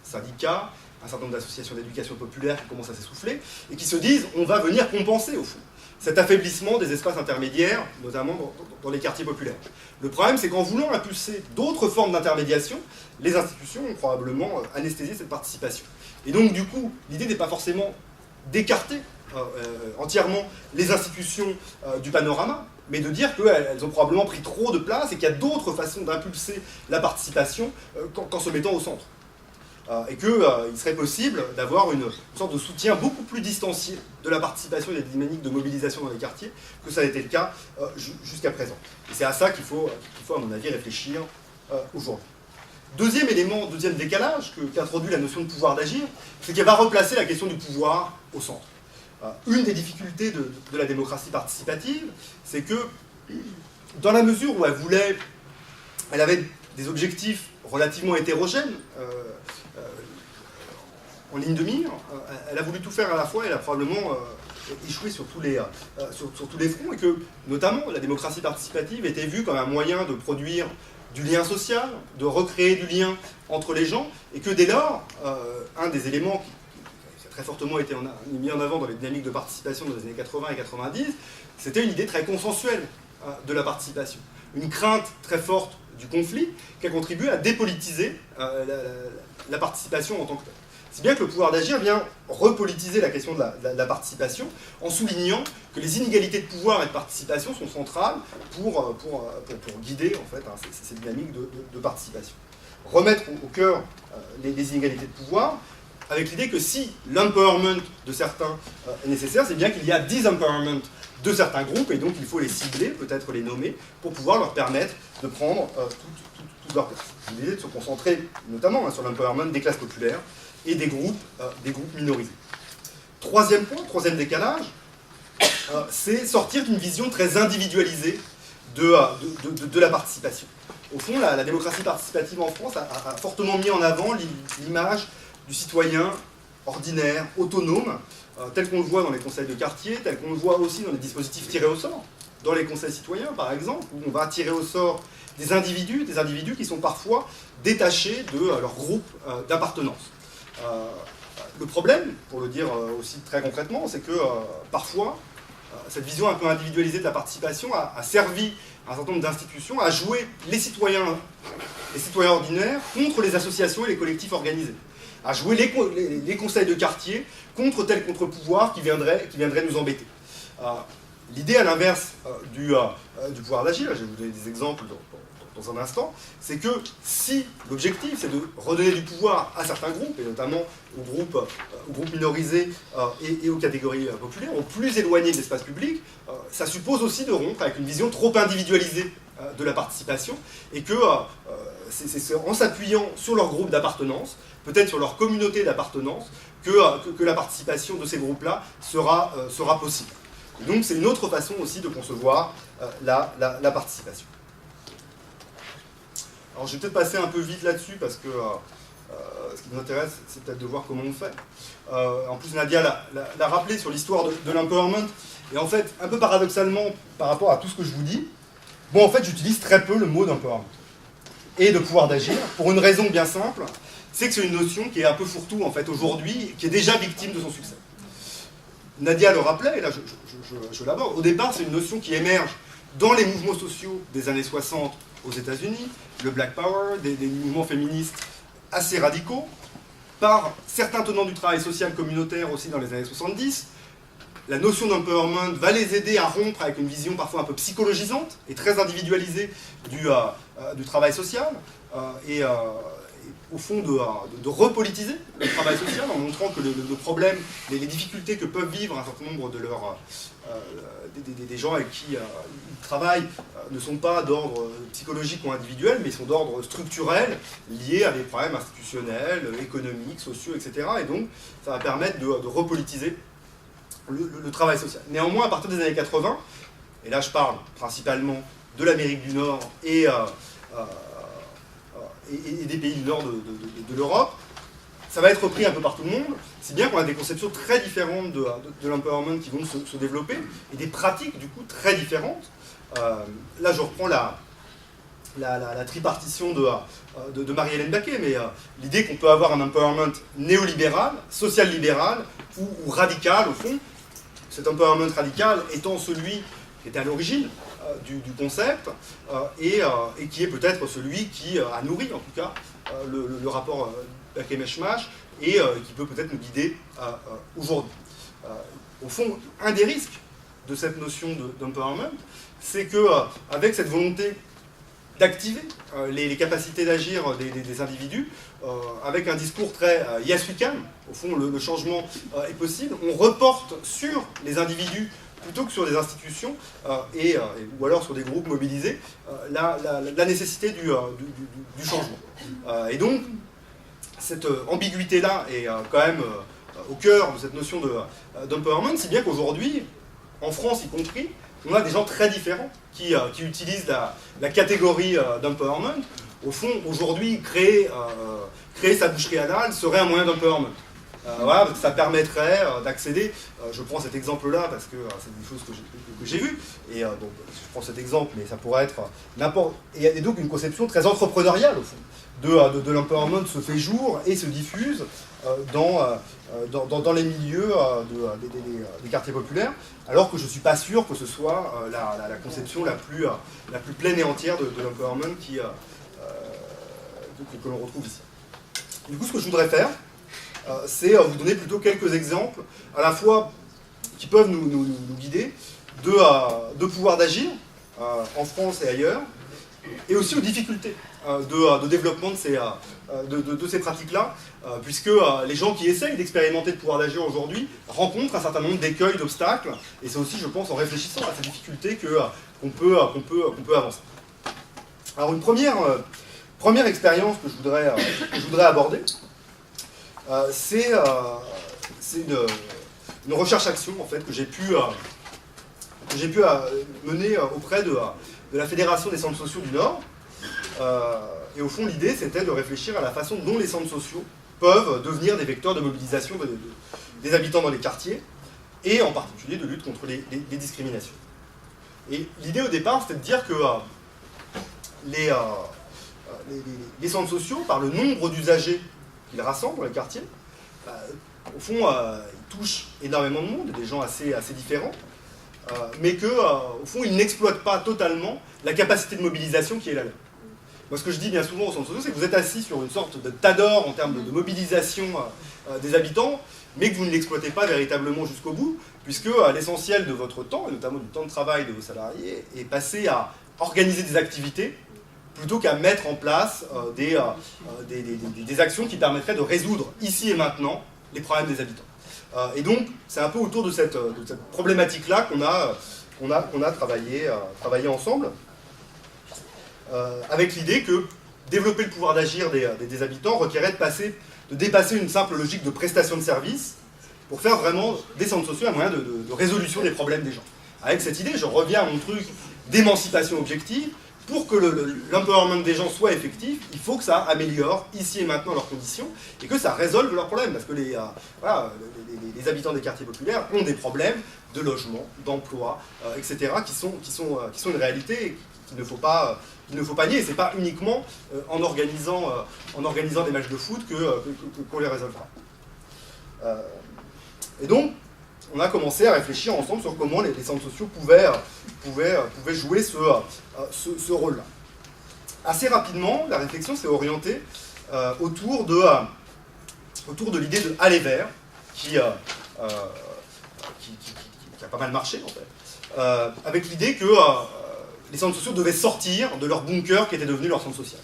syndicats, un certain nombre d'associations d'éducation populaire qui commencent à s'essouffler, et qui se disent on va venir compenser au fond cet affaiblissement des espaces intermédiaires, notamment dans les quartiers populaires. Le problème, c'est qu'en voulant impulser d'autres formes d'intermédiation, les institutions ont probablement anesthésié cette participation. Et donc, du coup, l'idée n'est pas forcément d'écarter entièrement les institutions du panorama, mais de dire qu'elles ont probablement pris trop de place et qu'il y a d'autres façons d'impulser la participation qu'en se mettant au centre. Et qu'il serait possible d'avoir une sorte de soutien beaucoup plus distancié de la participation et des dynamiques de mobilisation dans les quartiers que ça a été le cas jusqu'à présent. Et c'est à ça qu'il faut, à mon avis, réfléchir aujourd'hui. Deuxième élément, deuxième décalage qu'introduit la notion de pouvoir d'agir, c'est qu'elle va replacer la question du pouvoir au centre. Une des difficultés de la démocratie participative, c'est que dans la mesure où elle avait des objectifs relativement hétérogènes, en ligne de mire, elle a voulu tout faire à la fois, elle a probablement échoué sur tous les fronts, et que, notamment, la démocratie participative était vue comme un moyen de produire du lien social, de recréer du lien entre les gens, et que dès lors, un des éléments très fortement été mis en avant dans les dynamiques de participation dans les années 80 et 90, c'était une idée très consensuelle de la participation. Une crainte très forte du conflit qui a contribué à dépolitiser la participation en tant que telle. Si bien que le pouvoir d'agir vient repolitiser la question de la participation en soulignant que les inégalités de pouvoir et de participation sont centrales pour guider en fait, ces dynamiques de participation. Remettre au cœur les inégalités de pouvoir avec l'idée que si l'empowerment de certains est nécessaire, c'est bien qu'il y a disempowerment de certains groupes et donc il faut les cibler, peut-être les nommer, pour pouvoir leur permettre de prendre toute leur place. L'idée de se concentrer notamment sur l'empowerment des classes populaires et des groupes minorisés. Troisième point, troisième décalage, c'est sortir d'une vision très individualisée de la participation. Au fond, la démocratie participative en France a fortement mis en avant l'image du citoyen ordinaire, autonome, tel qu'on le voit dans les conseils de quartier, tel qu'on le voit aussi dans les dispositifs tirés au sort, dans les conseils citoyens par exemple, où on va tirer au sort des individus qui sont parfois détachés de leur groupe d'appartenance. Le problème, pour le dire aussi très concrètement, c'est que parfois, cette vision un peu individualisée de la participation a servi un certain nombre d'institutions à jouer les citoyens ordinaires contre les associations et les collectifs organisés, à jouer les conseils de quartier contre tel contre-pouvoir qui viendrait nous embêter. L'idée, à l'inverse du pouvoir d'agir, je vais vous donner des exemples dans un instant, c'est que si l'objectif c'est de redonner du pouvoir à certains groupes, et notamment aux groupes minorisés et aux catégories populaires, aux plus éloignés de l'espace public, ça suppose aussi de rompre avec une vision trop individualisée de la participation, et que c'est en s'appuyant sur leur groupe d'appartenance, peut-être sur leur communauté d'appartenance, que la participation de ces groupes-là sera possible. Et donc c'est une autre façon aussi de concevoir la participation. Alors je vais peut-être passer un peu vite là-dessus parce que ce qui nous intéresse, c'est peut-être de voir comment on fait. En plus, Nadia l'a rappelé sur l'histoire de l'empowerment. Et en fait, un peu paradoxalement, par rapport à tout ce que je vous dis, bon, en fait, j'utilise très peu le mot d'empowerment et de pouvoir d'agir, pour une raison bien simple, c'est que c'est une notion qui est un peu fourre-tout, en fait, aujourd'hui, qui est déjà victime de son succès. Nadia le rappelait, et là, je l'aborde. Au départ, c'est une notion qui émerge dans les mouvements sociaux des années 60 aux États-Unis, le Black Power, des mouvements féministes assez radicaux, par certains tenants du travail social communautaire aussi dans les années 70. La notion d'empowerment va les aider à rompre avec une vision parfois un peu psychologisante et très individualisée du travail social, et au fond de repolitiser le travail social en montrant que le problème, les difficultés que peuvent vivre un certain nombre des gens avec qui ils travaillent ne sont pas d'ordre psychologique ou individuel, mais sont d'ordre structurel, liés à des problèmes institutionnels, économiques, sociaux, etc. Et donc, ça va permettre de repolitiser le travail social. Néanmoins, à partir des années 80, et là je parle principalement de l'Amérique du Nord et des pays du nord de l'Europe, ça va être repris un peu par tout le monde, si bien qu'on a des conceptions très différentes de l'empowerment qui vont se développer, et des pratiques du coup très différentes. Là je reprends la tripartition de Marie-Hélène Baquet, mais l'idée qu'on peut avoir un empowerment néolibéral, social-libéral ou radical au fond, cet empowerment radical étant celui qui était à l'origine du concept, et qui est peut-être celui qui a nourri en tout cas le rapport Baquet-Meshmash, et qui peut peut-être nous guider aujourd'hui. Au fond, un des risques de cette notion d'empowerment, c'est qu'avec cette volonté d'activer les capacités d'agir des individus, avec un discours très yes we can, au fond le changement est possible, on reporte sur les individus plutôt que sur des institutions, ou alors sur des groupes mobilisés, la nécessité du changement. Et donc, cette ambiguïté-là est quand même au cœur de cette notion d'empowerment, si bien qu'aujourd'hui, en France y compris, on a des gens très différents qui utilisent la catégorie d'empowerment. Au fond, aujourd'hui, créer sa boucherie halal serait un moyen d'empowerment. Voilà, parce que ça permettrait d'accéder, je prends cet exemple-là parce que c'est des choses que j'ai vues, et donc je prends cet exemple, mais ça pourrait être n'importe... Et donc une conception très entrepreneuriale, au fond, de l'empowerment se fait jour et se diffuse dans les milieux des quartiers populaires, alors que je ne suis pas sûr que ce soit la conception la plus pleine et entière de l'empowerment que l'on retrouve ici. Du coup, ce que je voudrais faire, c'est vous donner plutôt quelques exemples, à la fois qui peuvent nous guider, de pouvoir d'agir en France et ailleurs, et aussi aux difficultés de développement de ces pratiques-là, puisque les gens qui essayent d'expérimenter le pouvoir d'agir aujourd'hui rencontrent un certain nombre d'écueils, d'obstacles, et c'est aussi, je pense, en réfléchissant à ces difficultés qu'on peut avancer. Alors une première expérience que je voudrais aborder, c'est une recherche-action en fait, que j'ai pu mener auprès de la Fédération des centres sociaux du Nord. Et au fond, l'idée, c'était de réfléchir à la façon dont les centres sociaux peuvent devenir des vecteurs de mobilisation des habitants dans les quartiers, et en particulier de lutte contre les discriminations. Et l'idée au départ, c'était de dire que les centres sociaux, par le nombre d'usagers qu'ils rassemblent dans les quartiers, au fond, ils touchent énormément de monde, des gens assez différents, mais qu'au fond, ils n'exploitent pas totalement la capacité de mobilisation qui est la leur. Moi, ce que je dis bien souvent aux centres sociaux, c'est que vous êtes assis sur une sorte de tas d'or en termes de mobilisation des habitants, mais que vous ne l'exploitez pas véritablement jusqu'au bout, puisque l'essentiel de votre temps, et notamment du temps de travail de vos salariés, est passé à organiser des activités, plutôt qu'à mettre en place des actions qui permettraient de résoudre ici et maintenant les problèmes des habitants. Et donc, c'est un peu autour de cette problématique-là qu'on a travaillé ensemble, avec l'idée que développer le pouvoir d'agir des habitants requérait de dépasser une simple logique de prestation de services pour faire vraiment des centres sociaux un moyen de résolution des problèmes des gens. Avec cette idée, je reviens à mon truc d'émancipation objective. Pour que l'empowerment des gens soit effectif, il faut que ça améliore ici et maintenant leurs conditions et que ça résolve leurs problèmes. Parce que les habitants des quartiers populaires ont des problèmes de logement, d'emploi, etc., qui sont une réalité et qu'il ne faut pas nier. Ce n'est pas uniquement en organisant des matchs de foot qu'on les résolvera. Et donc, on a commencé à réfléchir ensemble sur comment les centres sociaux pouvaient jouer ce rôle-là. Assez rapidement, la réflexion s'est orientée autour de l'idée de aller vers, qui a pas mal marché en fait, avec l'idée que les centres sociaux devaient sortir de leur bunker qui était devenu leur centre social,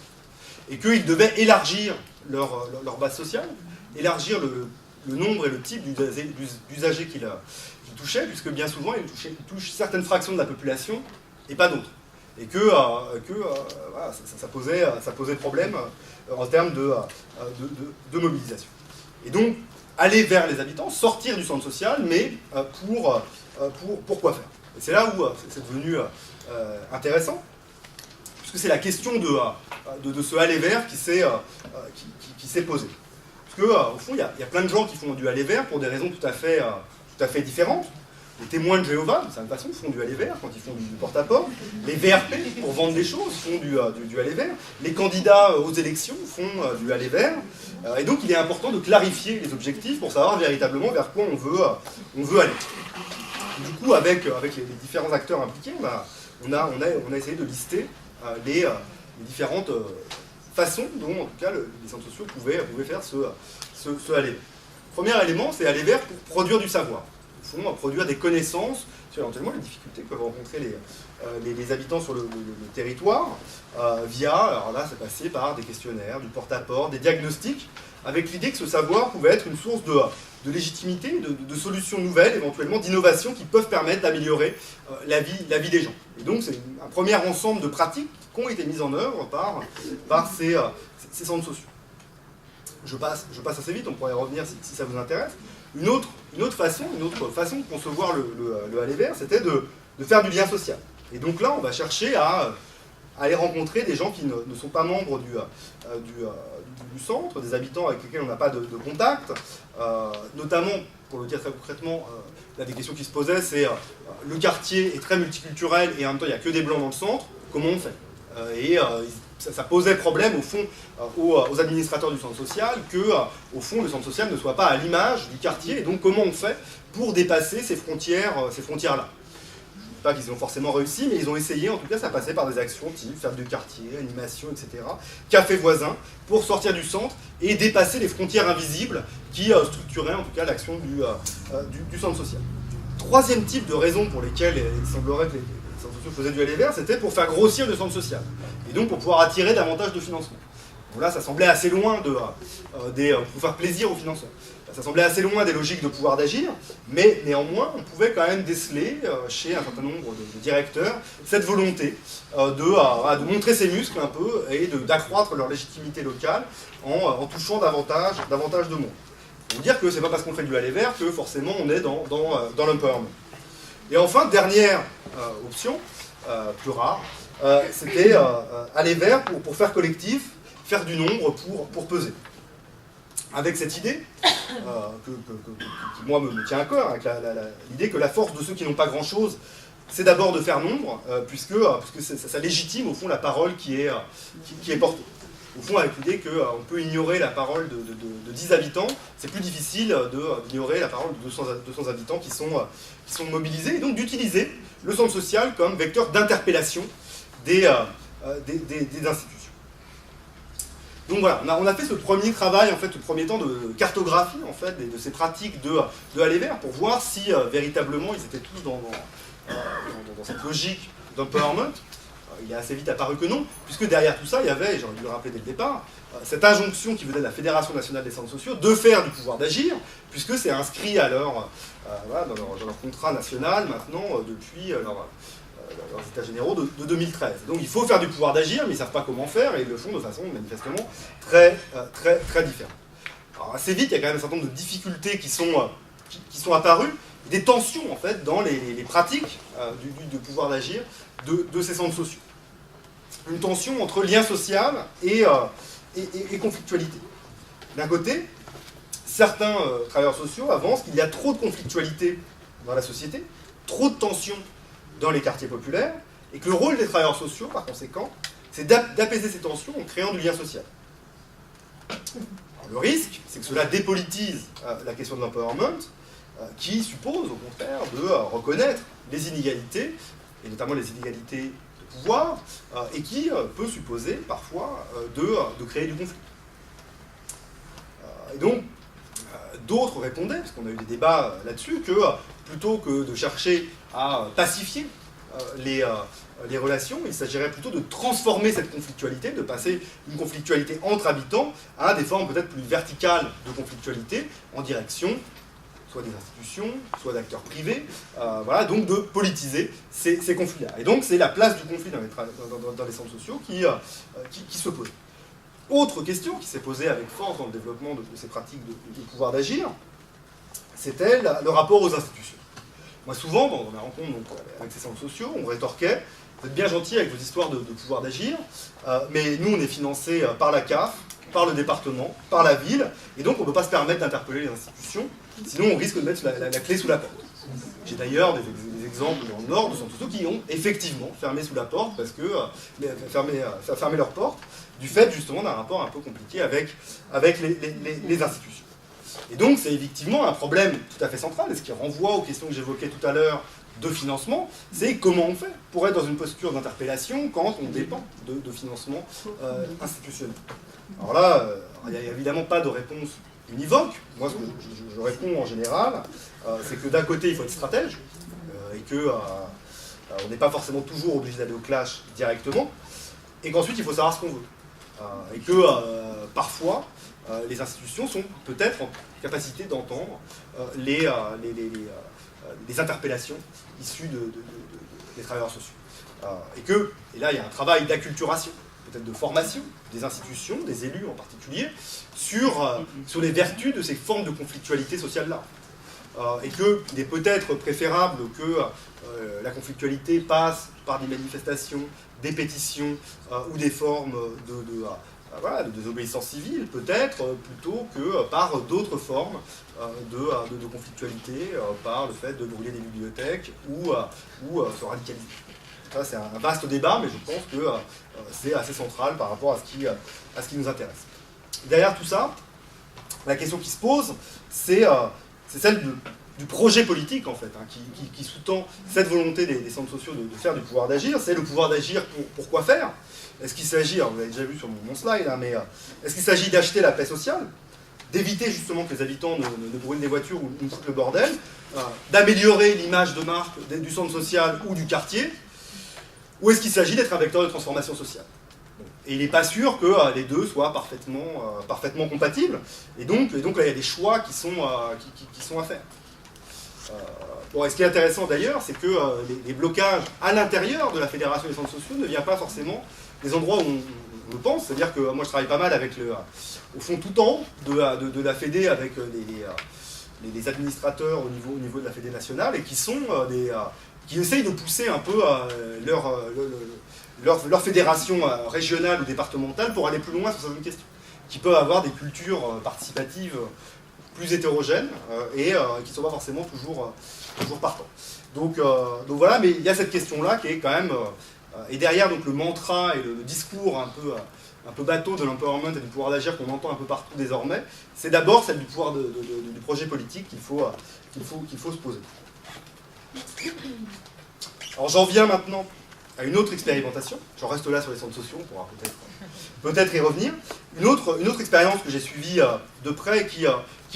et qu'ils devaient élargir leur base sociale, élargir le nombre et le type d'usagers qu'ils touchaient, puisque bien souvent ils touchent certaines fractions de la population et pas d'autres. Et que voilà, ça posait problème en termes de mobilisation. Et donc, aller vers les habitants, sortir du centre social, mais pour quoi faire? Et c'est là où c'est devenu intéressant, puisque c'est la question de ce aller vers qui s'est posée. Parce qu'au fond, il y a plein de gens qui font du aller vers pour des raisons tout à fait différentes. Les témoins de Jéhovah, de certaine façon, font du aller vers quand ils font du porte-à-porte. Les VRP, pour vendre des choses, font du aller vers. Les candidats aux élections font du aller vers. Et donc, il est important de clarifier les objectifs pour savoir véritablement vers quoi on veut aller. Du coup, avec les différents acteurs impliqués, on a essayé de lister les différentes façons dont, en tout cas, les centres sociaux pouvaient faire ce aller vers. Premier élément, c'est aller vers pour produire du savoir. Au fond, produire des connaissances sur éventuellement les difficultés que peuvent rencontrer les habitants sur le territoire, alors là, c'est passé par des questionnaires, du porte-à-porte, des diagnostics, avec l'idée que ce savoir pouvait être une source de légitimité, de solutions nouvelles, éventuellement d'innovations qui peuvent permettre d'améliorer la vie des gens. Et donc, c'est un premier ensemble de pratiques qui ont été mises en œuvre par ces centres sociaux. Je passe assez vite, on pourrait y revenir si ça vous intéresse. Une autre façon de concevoir le aller vers, c'était de faire du lien social. Et donc là, on va chercher à aller rencontrer des gens qui ne sont pas membres du centre, des habitants avec lesquels on n'a pas de contact, notamment, pour le dire très concrètement, là, des questions qui se posaient, c'est le quartier est très multiculturel et en même temps il n'y a que des blancs dans le centre, comment on fait? Ça posait problème au fond aux administrateurs du centre social que au fond le centre social ne soit pas à l'image du quartier, et donc comment on fait pour dépasser ces frontières-là. Je ne dis pas qu'ils ont forcément réussi, mais ils ont essayé, en tout cas ça passait par des actions type fête de quartier, animation, etc., café voisin, pour sortir du centre et dépasser les frontières invisibles qui structuraient en tout cas l'action du centre social. Troisième type de raison pour lesquelles il semblerait que les centres sociaux faisaient du aller vers, c'était pour faire grossir le centre social, et donc pour pouvoir attirer davantage de financement. Donc là, ça semblait assez loin pour faire plaisir aux financeurs. Ça semblait assez loin des logiques de pouvoir d'agir, mais néanmoins, on pouvait quand même déceler chez un certain nombre de directeurs cette volonté de montrer ses muscles un peu et d'accroître leur légitimité locale en touchant davantage de monde. On veut dire que c'est pas parce qu'on fait du aller vers que forcément on est dans l'empowerment. Et enfin, dernière option, plus rare, c'était aller vers pour faire collectif, faire du nombre pour peser. Avec cette idée, qui moi me tient à cœur, avec l'idée que la force de ceux qui n'ont pas grand-chose, c'est d'abord de faire nombre, puisque ça légitime au fond la parole qui est portée. Au fond, avec l'idée qu'on peut ignorer la parole de 10 habitants, c'est plus difficile d'ignorer la parole de 200 habitants qui sont mobilisés, et donc d'utiliser le centre social comme vecteur d'interpellation des institutions. Donc voilà, on a fait ce premier travail, en fait, ce premier temps de cartographie en fait, de ces pratiques de aller vers pour voir si véritablement ils étaient tous dans cette logique d'empowerment. Il est assez vite apparu que non, puisque derrière tout ça, il y avait, et j'ai envie de le rappeler dès le départ, cette injonction qui venait de la Fédération nationale des centres sociaux de faire du pouvoir d'agir, puisque c'est inscrit dans leur contrat national maintenant depuis leurs états généraux de 2013. Donc il faut faire du pouvoir d'agir, mais ils ne savent pas comment faire, et ils le font de façon manifestement très différente. Alors assez vite, il y a quand même un certain nombre de difficultés qui sont apparues, des tensions en fait dans les pratiques du pouvoir d'agir de ces centres sociaux. Une tension entre lien social et conflictualité. D'un côté, certains travailleurs sociaux avancent qu'il y a trop de conflictualité dans la société, trop de tensions dans les quartiers populaires, et que le rôle des travailleurs sociaux, par conséquent, c'est d'apaiser ces tensions en créant du lien social. Alors, le risque, c'est que cela dépolitise la question de l'empowerment, qui suppose, au contraire, de reconnaître les inégalités, et notamment les inégalités de pouvoir, et qui peut supposer, parfois, de créer du conflit. Et donc, d'autres répondaient, parce qu'on a eu des débats là-dessus, que plutôt que de chercher à pacifier les relations, il s'agirait plutôt de transformer cette conflictualité, de passer une conflictualité entre habitants à des formes peut-être plus verticales de conflictualité en direction soit des institutions, soit d'acteurs privés, donc de politiser ces conflits-là. Et donc c'est la place du conflit dans les centres sociaux qui se pose. Autre question qui s'est posée avec force dans le développement de ces pratiques de pouvoir d'agir, c'était le rapport aux institutions. Moi, souvent, dans mes rencontres avec ces centres sociaux, on me rétorquait « Vous êtes bien gentil avec vos histoires de pouvoir d'agir, mais nous, on est financés par la CAF, par le département, par la ville, et donc on ne peut pas se permettre d'interpeller les institutions, sinon on risque de mettre la clé sous la porte. » J'ai d'ailleurs des exemples dans le Nord de centres sociaux qui ont effectivement fermé sous la porte, parce que fermé leurs portes, du fait justement d'un rapport un peu compliqué avec les institutions. Et donc c'est effectivement un problème tout à fait central, et ce qui renvoie aux questions que j'évoquais tout à l'heure de financement, c'est comment on fait pour être dans une posture d'interpellation quand on dépend de financement institutionnel. Alors là, il n'y a évidemment pas de réponse univoque. Moi, ce que je réponds en général, c'est que d'un côté, il faut être stratège, et qu'on n'est pas forcément toujours obligé d'aller au clash directement, et qu'ensuite, il faut savoir ce qu'on veut. Et que parfois, les institutions sont peut-être en capacité d'entendre les interpellations issues des travailleurs sociaux. Et là, il y a un travail d'acculturation, peut-être de formation des institutions, des élus en particulier, sur les vertus de ces formes de conflictualité sociale-là. et qu'il est peut-être préférable que la conflictualité passe par des manifestations, des pétitions ou des formes de désobéissance civile, peut-être, plutôt que par d'autres formes de conflictualité, par le fait de brûler des bibliothèques ou se radicaliser. Ça, c'est un vaste débat, mais je pense que c'est assez central par rapport à ce qui nous intéresse. Derrière tout ça, la question qui se pose, c'est celle du projet politique, en fait, hein, qui sous-tend cette volonté des centres sociaux de faire du pouvoir d'agir. C'est le pouvoir d'agir pour quoi faire? Est-ce qu'il s'agit, vous l'avez déjà vu sur mon slide, hein, mais est-ce qu'il s'agit d'acheter la paix sociale, d'éviter justement que les habitants ne brûlent des voitures ou ne foutent le bordel, d'améliorer l'image de marque du centre social ou du quartier, ou est-ce qu'il s'agit d'être un vecteur de transformation sociale? Et il n'est pas sûr que les deux soient parfaitement compatibles, et donc là il y a des choix qui sont à faire. Et ce qui est intéressant d'ailleurs, c'est que les blocages à l'intérieur de la Fédération des centres sociaux ne viennent pas forcément des endroits où on le pense. C'est-à-dire que moi je travaille pas mal avec au fond tout en haut de la Fédé avec les administrateurs au niveau de la Fédé nationale et qui sont qui essayent de pousser un peu leur fédération régionale ou départementale pour aller plus loin sur certaines questions, qui peuvent avoir des cultures participatives plus hétérogènes et qui ne sont pas forcément toujours partants. Donc voilà, mais il y a cette question-là qui est quand même... et derrière donc, le mantra et le discours un peu bateau de l'empowerment et du pouvoir d'agir qu'on entend un peu partout désormais, c'est d'abord celle du pouvoir du projet politique qu'il faut se poser. Alors j'en viens maintenant à une autre expérimentation. J'en reste là sur les centres sociaux, on pourra peut-être y revenir. Une autre expérience que j'ai suivie de près qui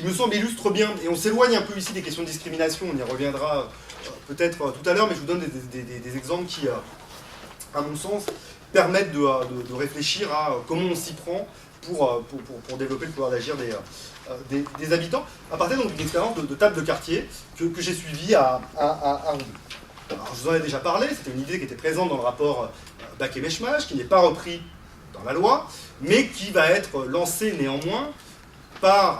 me semble illustre bien, et on s'éloigne un peu ici des questions de discrimination, on y reviendra peut-être tout à l'heure, mais je vous donne des exemples qui, à mon sens, permettent de réfléchir à comment on s'y prend pour développer le pouvoir d'agir des habitants, à partir d'une expérience de table de quartier que j'ai suivie à Roubaix. Alors, je vous en ai déjà parlé, c'était une idée qui était présente dans le rapport Baquet-Meshmach, qui n'est pas repris dans la loi, mais qui va être lancée néanmoins par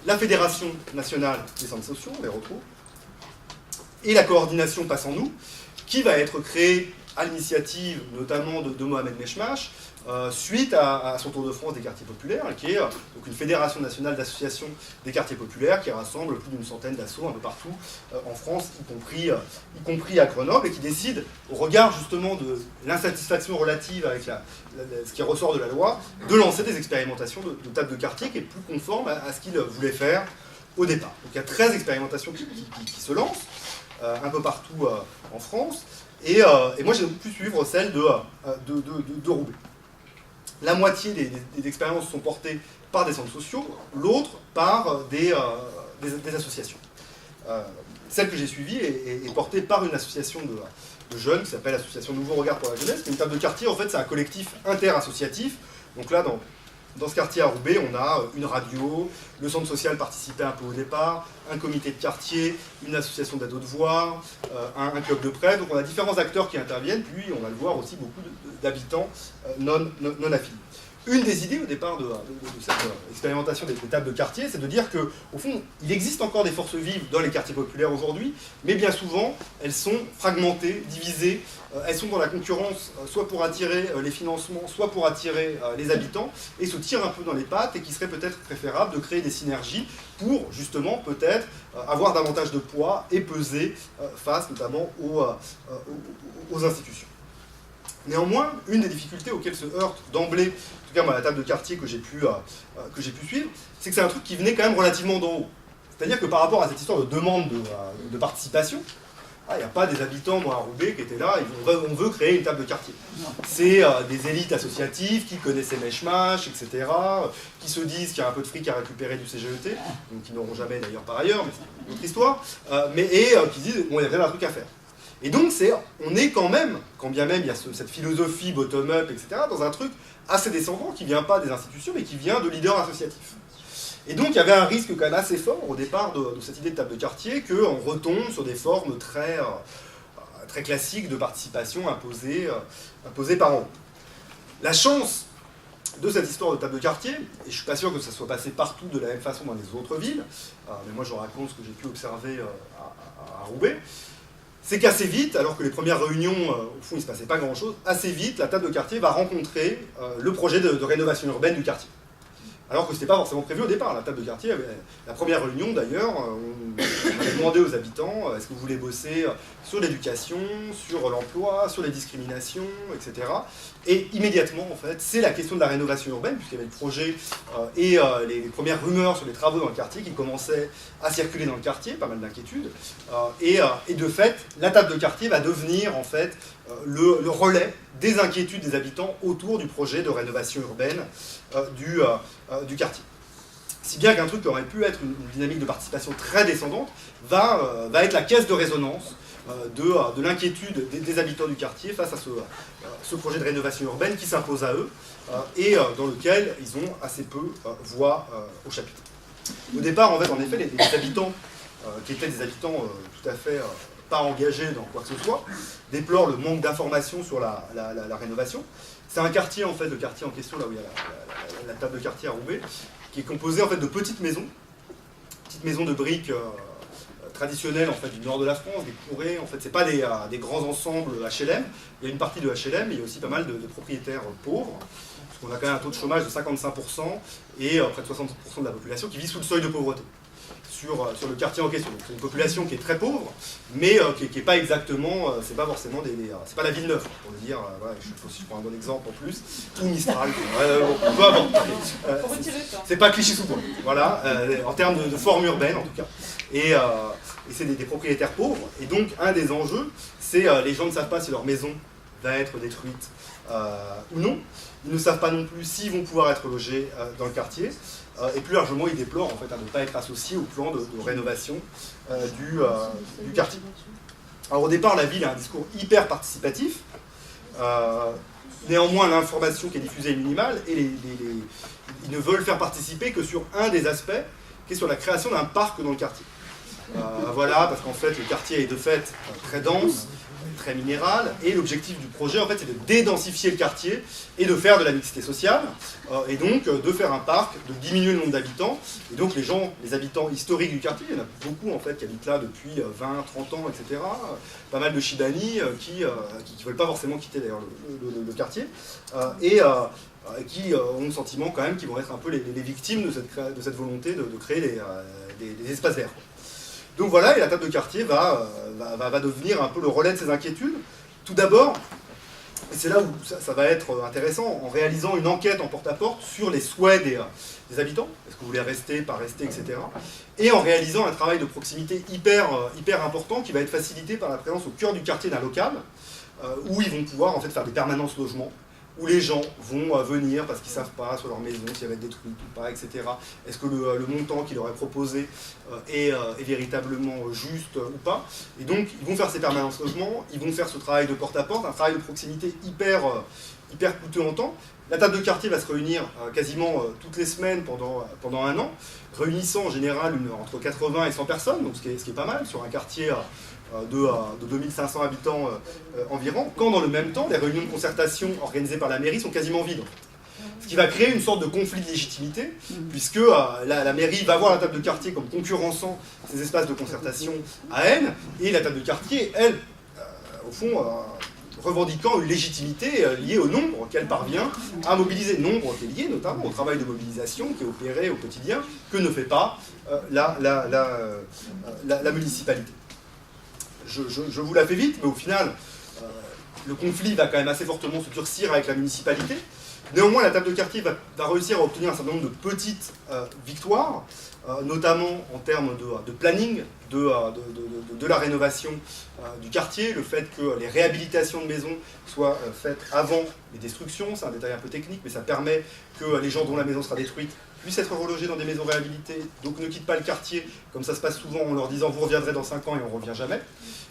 la Fédération nationale des centres sociaux, on les retrouve, et la coordination Passe en nous, qui va être créée à l'initiative notamment de Mohamed Meshmach, suite à son Tour de France des quartiers populaires, qui est donc une fédération nationale d'associations des quartiers populaires qui rassemble plus d'une centaine d'assauts un peu partout en France, y compris à Grenoble, et qui décide, au regard justement de l'insatisfaction relative avec ce qui ressort de la loi, de lancer des expérimentations de table de quartier qui est plus conforme à ce qu'il voulait faire au départ. Donc il y a 13 expérimentations qui se lancent un peu partout en France, et moi j'ai pu suivre celle de Roubaix. La moitié des expériences sont portées par des centres sociaux, l'autre par des associations. Celle que j'ai suivie est portée par une association de jeunes qui s'appelle l'Association Nouveau Regard pour la Jeunesse. Une table de quartier, en fait, c'est un collectif interassociatif. Donc là, dans ce quartier à Roubaix, on a une radio, le centre social participait un peu au départ, un comité de quartier, une association d'ados de voix, un club de presse. Donc on a différents acteurs qui interviennent, puis on va le voir aussi beaucoup d'habitants non affiliés. Une des idées au départ de cette expérimentation des tables de quartier, c'est de dire qu'au fond, il existe encore des forces vives dans les quartiers populaires aujourd'hui, mais bien souvent, elles sont fragmentées, divisées, elles sont dans la concurrence, soit pour attirer les financements, soit pour attirer les habitants, et se tirent un peu dans les pattes, et qu'il serait peut-être préférable de créer des synergies pour, justement, peut-être avoir davantage de poids et peser face, notamment, aux institutions. Néanmoins, une des difficultés auxquelles se heurte d'emblée, en tout cas moi, la table de quartier que j'ai pu suivre, c'est que c'est un truc qui venait quand même relativement d'en haut. C'est-à-dire que par rapport à cette histoire de demande de participation, il n'y a pas des habitants, moi, à Roubaix, qui étaient là, et on veut créer une table de quartier. C'est des élites associatives qui connaissaient Meshmach, etc., qui se disent qu'il y a un peu de fric à récupérer du CGET, donc qui n'auront jamais d'ailleurs par ailleurs, mais c'est une autre histoire, qui disent, bon, il y a vraiment un truc à faire. Et donc, on est quand même, quand bien même il y a cette philosophie bottom-up, etc., dans un truc assez descendant qui ne vient pas des institutions, mais qui vient de leaders associatifs. Et donc, il y avait un risque quand même assez fort au départ de cette idée de table de quartier, qu'on retombe sur des formes très classiques de participation imposées par en haut. La chance de cette histoire de table de quartier, et je ne suis pas sûr que ça soit passé partout de la même façon dans les autres villes, mais moi je raconte ce que j'ai pu observer à Roubaix, c'est qu'assez vite, alors que les premières réunions, au fond il ne se passait pas grand-chose, assez vite la table de quartier va rencontrer le projet de rénovation urbaine du quartier. Alors que ce n'était pas forcément prévu au départ. La table de quartier, la première réunion d'ailleurs, on a demandé aux habitants est-ce que vous voulez bosser sur l'éducation, sur l'emploi, sur les discriminations, etc. Et immédiatement, en fait, c'est la question de la rénovation urbaine, puisqu'il y avait le projet et les premières rumeurs sur les travaux dans le quartier qui commençaient à circuler dans le quartier, pas mal d'inquiétudes. Et de fait, la table de quartier va devenir en fait le relais des inquiétudes des habitants autour du projet de rénovation urbaine du quartier. Si bien qu'un truc qui aurait pu être une dynamique de participation très descendante va être la caisse de résonance de l'inquiétude des habitants du quartier face à ce projet de rénovation urbaine qui s'impose à eux et dans lequel ils ont assez peu voix au chapitre. Au départ, en effet, les habitants, qui étaient des habitants tout à fait pas engagés dans quoi que ce soit, déplorent le manque d'informations sur la rénovation. C'est un quartier, en fait, le quartier en question, là où il y a la table de quartier à Roubaix, qui est composé en fait de petites maisons de briques traditionnelles en fait du nord de la France, des courets. En fait, c'est pas des grands ensembles HLM. Il y a une partie de HLM, mais il y a aussi pas mal de propriétaires pauvres. Parce qu'on a quand même un taux de chômage de 55% et près de 60% de la population qui vit sous le seuil de pauvreté sur le quartier en question. Donc c'est une population qui est très pauvre, mais qui n'est pas exactement, c'est pas forcément c'est pas la Villeneuve, pour le dire, voilà, si je prends un bon exemple en plus, ou Mistral, c'est pas Clichy-sous-Bois, voilà, en termes de forme urbaine en tout cas. Et c'est des propriétaires pauvres, et donc un des enjeux, c'est les gens ne savent pas si leur maison va être détruite ou non. Ils ne savent pas non plus s'ils vont pouvoir être logés dans le quartier. Et plus largement, ils déplorent en fait, de ne pas être associés au plan de rénovation du quartier. Alors au départ, la ville a un discours hyper participatif. Néanmoins, l'information qui est diffusée est minimale et ils ne veulent faire participer que sur un des aspects, qui est sur la création d'un parc dans le quartier. Voilà, parce qu'en fait, le quartier est de fait très dense, très minéral, et l'objectif du projet, en fait, c'est de dédensifier le quartier et de faire de la mixité sociale, et donc de faire un parc, de diminuer le nombre d'habitants, et donc les habitants historiques du quartier, il y en a beaucoup en fait qui habitent là depuis 20, 30 ans, etc., pas mal de Chibani qui ne veulent pas forcément quitter d'ailleurs le quartier, et qui ont le sentiment quand même qu'ils vont être un peu les victimes de cette volonté de créer des espaces verts. Donc voilà, et la table de quartier va devenir un peu le relais de ces inquiétudes. Tout d'abord, et c'est là où ça va être intéressant, en réalisant une enquête en porte-à-porte sur les souhaits des habitants, est-ce que vous voulez rester, pas rester, etc. Et en réalisant un travail de proximité hyper important qui va être facilité par la présence au cœur du quartier d'un local, où ils vont pouvoir en fait faire des permanences logements, où les gens vont venir parce qu'ils ne savent pas sur leur maison si elle va être détruite ou pas, etc. Est-ce que le montant qu'il leur est proposé est véritablement juste ou pas. Et donc, ils vont faire ces permanences logements, ils vont faire ce travail de porte-à-porte, un travail de proximité hyper coûteux en temps. La table de quartier va se réunir quasiment toutes les semaines pendant un an, réunissant en général entre 80 et 100 personnes, donc ce qui est pas mal sur un quartier de 2500 habitants environ, quand dans le même temps, les réunions de concertation organisées par la mairie sont quasiment vides. Ce qui va créer une sorte de conflit de légitimité, puisque la mairie va voir la table de quartier comme concurrençant ces espaces de concertation à elle, et la table de quartier, elle, au fond, revendiquant une légitimité liée au nombre qu'elle parvient à mobiliser. Nombre qui est lié notamment au travail de mobilisation qui est opéré au quotidien, que ne fait pas la municipalité. Je vous la fais vite, mais au final, le conflit va quand même assez fortement se durcir avec la municipalité. Néanmoins, la table de quartier va réussir à obtenir un certain nombre de petites victoires, notamment en termes de planning de la rénovation du quartier, le fait que les réhabilitations de maisons soient faites avant les destructions, c'est un détail un peu technique, mais ça permet que les gens dont la maison sera détruite puissent être relogés dans des maisons réhabilitées, donc ne quittent pas le quartier, comme ça se passe souvent en leur disant vous reviendrez dans 5 ans et on ne revient jamais.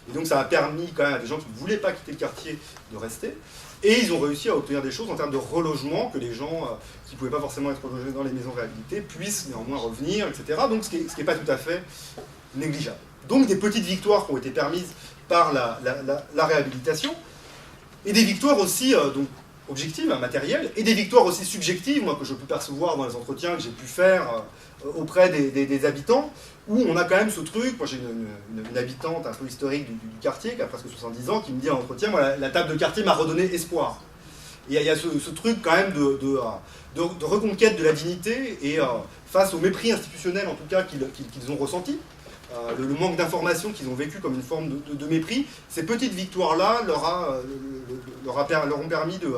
Et donc ça a permis quand même à des gens qui ne voulaient pas quitter le quartier de rester. Et ils ont réussi à obtenir des choses en termes de relogement, que les gens qui ne pouvaient pas forcément être relogés dans les maisons réhabilitées puissent néanmoins revenir, etc. Donc ce qui n'est pas tout à fait négligeable. Donc des petites victoires qui ont été permises par la réhabilitation, et des victoires aussi donc, objectives, matérielles, et des victoires aussi subjectives, moi, que je peux percevoir dans les entretiens que j'ai pu faire auprès des habitants, où on a quand même ce truc. Moi, j'ai une habitante un peu historique du quartier, qui a presque 70 ans, qui me dit en entretien, moi, la table de quartier m'a redonné espoir. Et il y a ce truc quand même de reconquête de la dignité, et face au mépris institutionnel, en tout cas, qu'ils ont ressenti, le manque d'information qu'ils ont vécu comme une forme de mépris, ces petites victoires-là leur ont permis de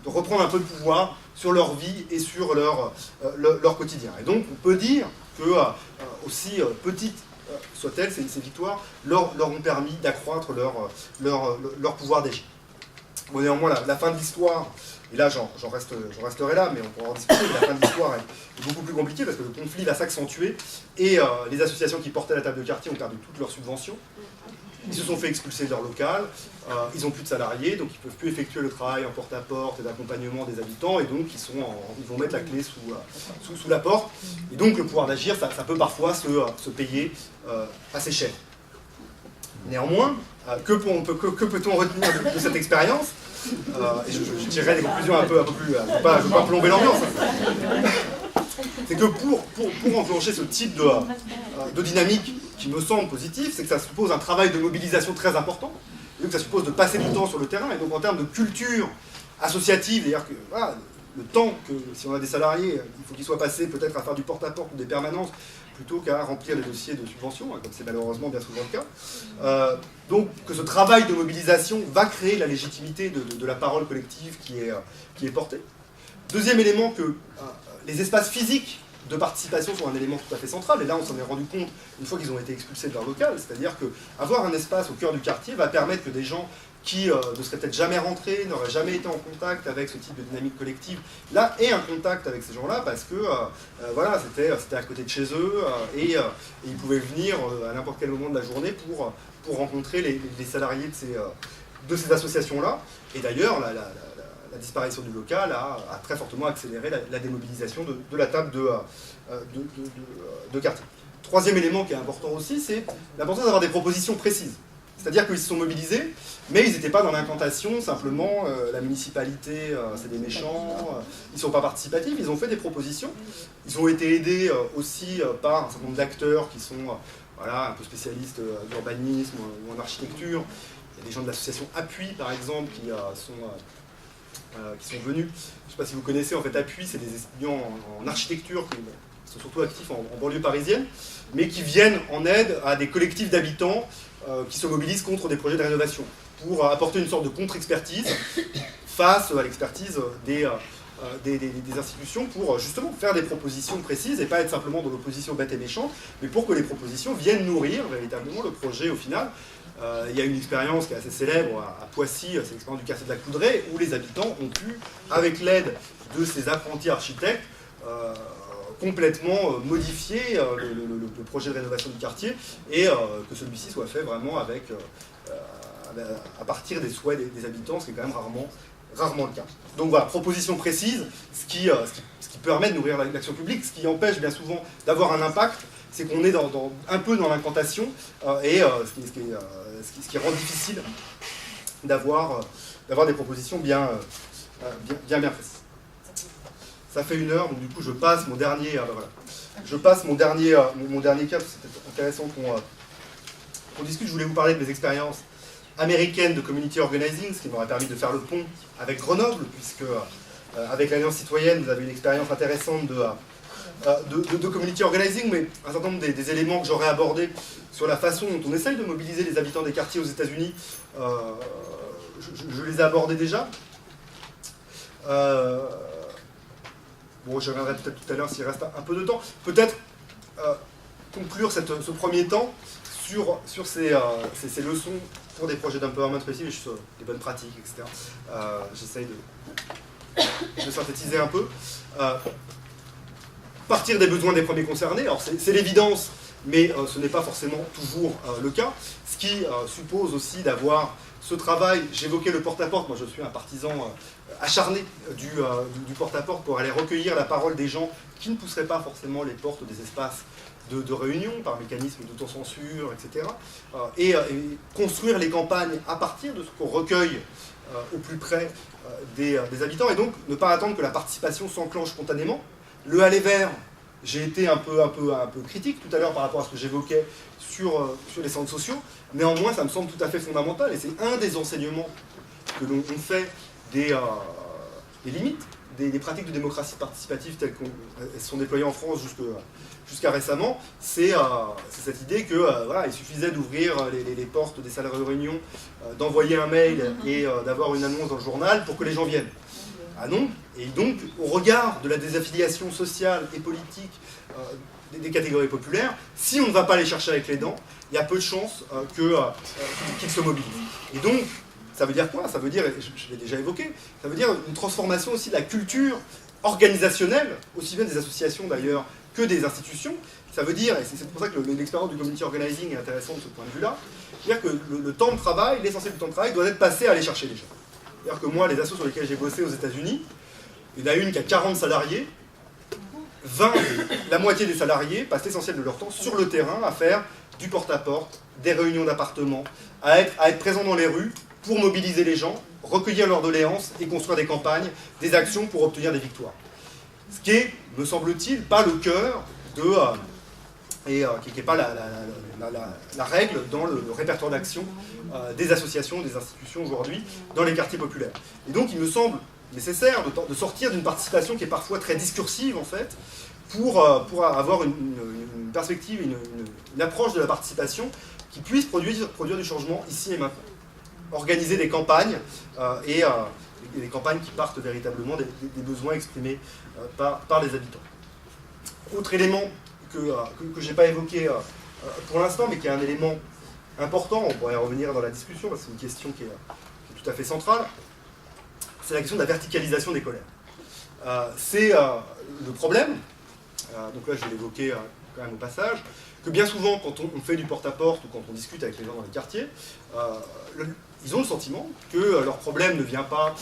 reprendre un peu de pouvoir sur leur vie et sur leur quotidien. Et donc on peut dire que, aussi petites soient-elles, ces victoires leur ont permis d'accroître leur pouvoir d'agir. Bon, néanmoins, la fin de l'histoire, et là j'en resterai là, mais on pourra en discuter, mais la fin de l'histoire est beaucoup plus compliquée parce que le conflit va s'accentuer et les associations qui portaient la table de quartier ont perdu toutes leurs subventions. Ils se sont fait expulser de leur local, ils n'ont plus de salariés, donc ils ne peuvent plus effectuer le travail en porte-à-porte et d'accompagnement des habitants, et donc ils vont mettre la clé sous la porte. Et donc le pouvoir d'agir, ça peut parfois se payer assez cher. Néanmoins, que peut-on retenir de cette expérience? Et je tirerai des conclusions un peu plus... je ne veux pas plomber l'ambiance. C'est que pour enclencher ce type de dynamique qui me semble positive, c'est que ça suppose un travail de mobilisation très important, et donc ça suppose de passer du temps sur le terrain, et donc en termes de culture associative, c'est-à-dire que voilà, le temps que, si on a des salariés, il faut qu'ils soient passés peut-être à faire du porte-à-porte ou des permanences, plutôt qu'à remplir les dossiers de subvention, comme c'est malheureusement bien souvent le cas. Donc que ce travail de mobilisation va créer la légitimité de la parole collective qui est portée. Deuxième élément, que les espaces physiques de participation sont un élément tout à fait central, et là on s'en est rendu compte une fois qu'ils ont été expulsés de leur local, c'est-à-dire qu'avoir un espace au cœur du quartier va permettre que des gens qui ne seraient peut-être jamais rentrés, n'auraient jamais été en contact avec ce type de dynamique collective, là, aient un contact avec ces gens-là, parce que voilà, c'était à côté de chez eux, et ils pouvaient venir à n'importe quel moment de la journée pour rencontrer les salariés de ces associations-là. Et d'ailleurs, la disparition du local a très fortement accéléré la démobilisation de la table de quartier. Troisième élément qui est important aussi, c'est l'importance d'avoir des propositions précises. C'est-à-dire qu'ils se sont mobilisés, mais ils n'étaient pas dans l'incantation, simplement la municipalité, c'est des méchants, ils ne sont pas participatifs, ils ont fait des propositions. Ils ont été aidés aussi par un certain nombre d'acteurs qui sont un peu spécialistes d'urbanisme ou en architecture. Il y a des gens de l'association Appui, par exemple, qui sont venus. Je ne sais pas si vous connaissez, en fait, Appui, c'est des étudiants en architecture qui sont surtout actifs en banlieue parisienne, mais qui viennent en aide à des collectifs d'habitants qui se mobilisent contre des projets de rénovation, pour apporter une sorte de contre-expertise face à l'expertise des institutions, pour justement faire des propositions précises et pas être simplement dans l'opposition bête et méchante, mais pour que les propositions viennent nourrir véritablement le projet au final. Il y a une expérience qui est assez célèbre à Poissy, c'est l'expérience du quartier de la Coudray, où les habitants ont pu, avec l'aide de ces apprentis architectes, complètement modifier le projet de rénovation du quartier, et que celui-ci soit fait vraiment à partir des souhaits des habitants, ce qui est quand même rarement le cas. Donc voilà, proposition précise, ce qui permet de nourrir l'action publique. Ce qui empêche bien souvent d'avoir un impact, c'est qu'on est un peu dans l'incantation, et ce qui rend difficile d'avoir des propositions bien précises. Ça fait 1 heure, donc du coup je passe mon dernier cas, parce que c'est intéressant qu'on discute. Je voulais vous parler de mes expériences américaines de community organizing, ce qui m'aurait permis de faire le pont avec Grenoble, puisque avec l'Alliance citoyenne, vous avez une expérience intéressante de community organizing, mais un certain nombre des éléments que j'aurais abordés sur la façon dont on essaye de mobiliser les habitants des quartiers aux États-Unis, je les ai abordés déjà. Bon, je reviendrai peut-être tout à l'heure s'il reste un peu de temps. Peut-être conclure ce premier temps sur ces leçons pour des projets d'empowerment précis, sur des bonnes pratiques, etc. J'essaye de synthétiser un peu. Partir des besoins des premiers concernés, alors c'est l'évidence, mais ce n'est pas forcément toujours le cas. Ce qui suppose aussi d'avoir ce travail. J'évoquais le porte-à-porte, moi je suis un partisan acharné du porte-à-porte pour aller recueillir la parole des gens qui ne pousseraient pas forcément les portes des espaces de réunion par mécanisme d'autocensure, etc. Et construire les campagnes à partir de ce qu'on recueille au plus près des habitants, et donc ne pas attendre que la participation s'enclenche spontanément. Le aller vers, j'ai été un peu critique tout à l'heure par rapport à ce que j'évoquais sur les centres sociaux, néanmoins ça me semble tout à fait fondamental, et c'est un des enseignements que l'on fait des limites des pratiques de démocratie participative telles qu'elles sont déployées en France jusqu'à récemment, c'est cette idée que voilà, il suffisait d'ouvrir les portes des salles de réunion, d'envoyer un mail et d'avoir une annonce dans le journal pour que les gens viennent. Ah non, et donc au regard de la désaffiliation sociale et politique des catégories populaires, si on ne va pas les chercher avec les dents, il y a peu de chances qu'ils se mobilisent. Et donc, ça veut dire quoi? Ça veut dire, je l'ai déjà évoqué, ça veut dire une transformation aussi de la culture organisationnelle, aussi bien des associations d'ailleurs que des institutions. Ça veut dire, et c'est pour ça que l'expérience du community organizing est intéressante de ce point de vue-là, c'est-à-dire que le temps de travail, l'essentiel du temps de travail doit être passé à aller chercher les gens. C'est-à-dire que moi, les assos sur lesquels j'ai bossé aux États-Unis, il y en a une qui a 40 salariés, 20, la moitié des salariés passent l'essentiel de leur temps sur le terrain à faire du porte-à-porte, des réunions d'appartements, à être présents dans les rues pour mobiliser les gens, recueillir leurs doléances et construire des campagnes, des actions pour obtenir des victoires. Ce qui est, me semble-t-il, pas le cœur qui n'est pas la règle dans le répertoire d'action des associations, des institutions aujourd'hui dans les quartiers populaires. Et donc il me semble nécessaire de sortir d'une participation qui est parfois très discursive en fait, pour avoir une perspective, une approche de la participation qui puisse produire du changement ici et maintenant. Organiser des campagnes et des campagnes qui partent véritablement des besoins exprimés par les habitants. Autre élément que je n'ai pas évoqué pour l'instant, mais qui est un élément important, on pourrait y revenir dans la discussion, parce que c'est une question qui est tout à fait centrale, c'est la question de la verticalisation des colères. C'est le problème, donc là je vais l'évoquer quand même au passage, que bien souvent quand on fait du porte-à-porte ou quand on discute avec les gens dans les quartiers, ils ont le sentiment que leur problème ne vient pas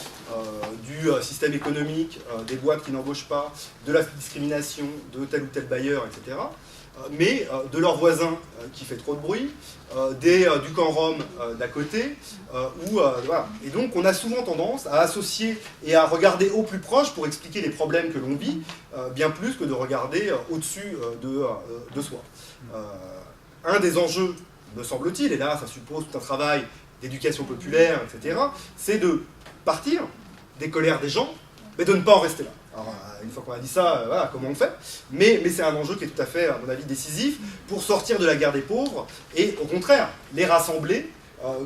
du système économique, des boîtes qui n'embauchent pas, de la discrimination de tel ou tel bailleur, etc., mais de leur voisin qui fait trop de bruit, du camp rome d'à côté, voilà. Et donc on a souvent tendance à associer et à regarder au plus proche pour expliquer les problèmes que l'on vit, bien plus que de regarder au-dessus de soi. Un des enjeux, me semble-t-il, et là ça suppose tout un travail d'éducation populaire, etc., c'est de partir des colères des gens, mais de ne pas en rester là. Alors, une fois qu'on a dit ça, voilà comment on fait, mais c'est un enjeu qui est tout à fait, à mon avis, décisif pour sortir de la guerre des pauvres et, au contraire, les rassembler,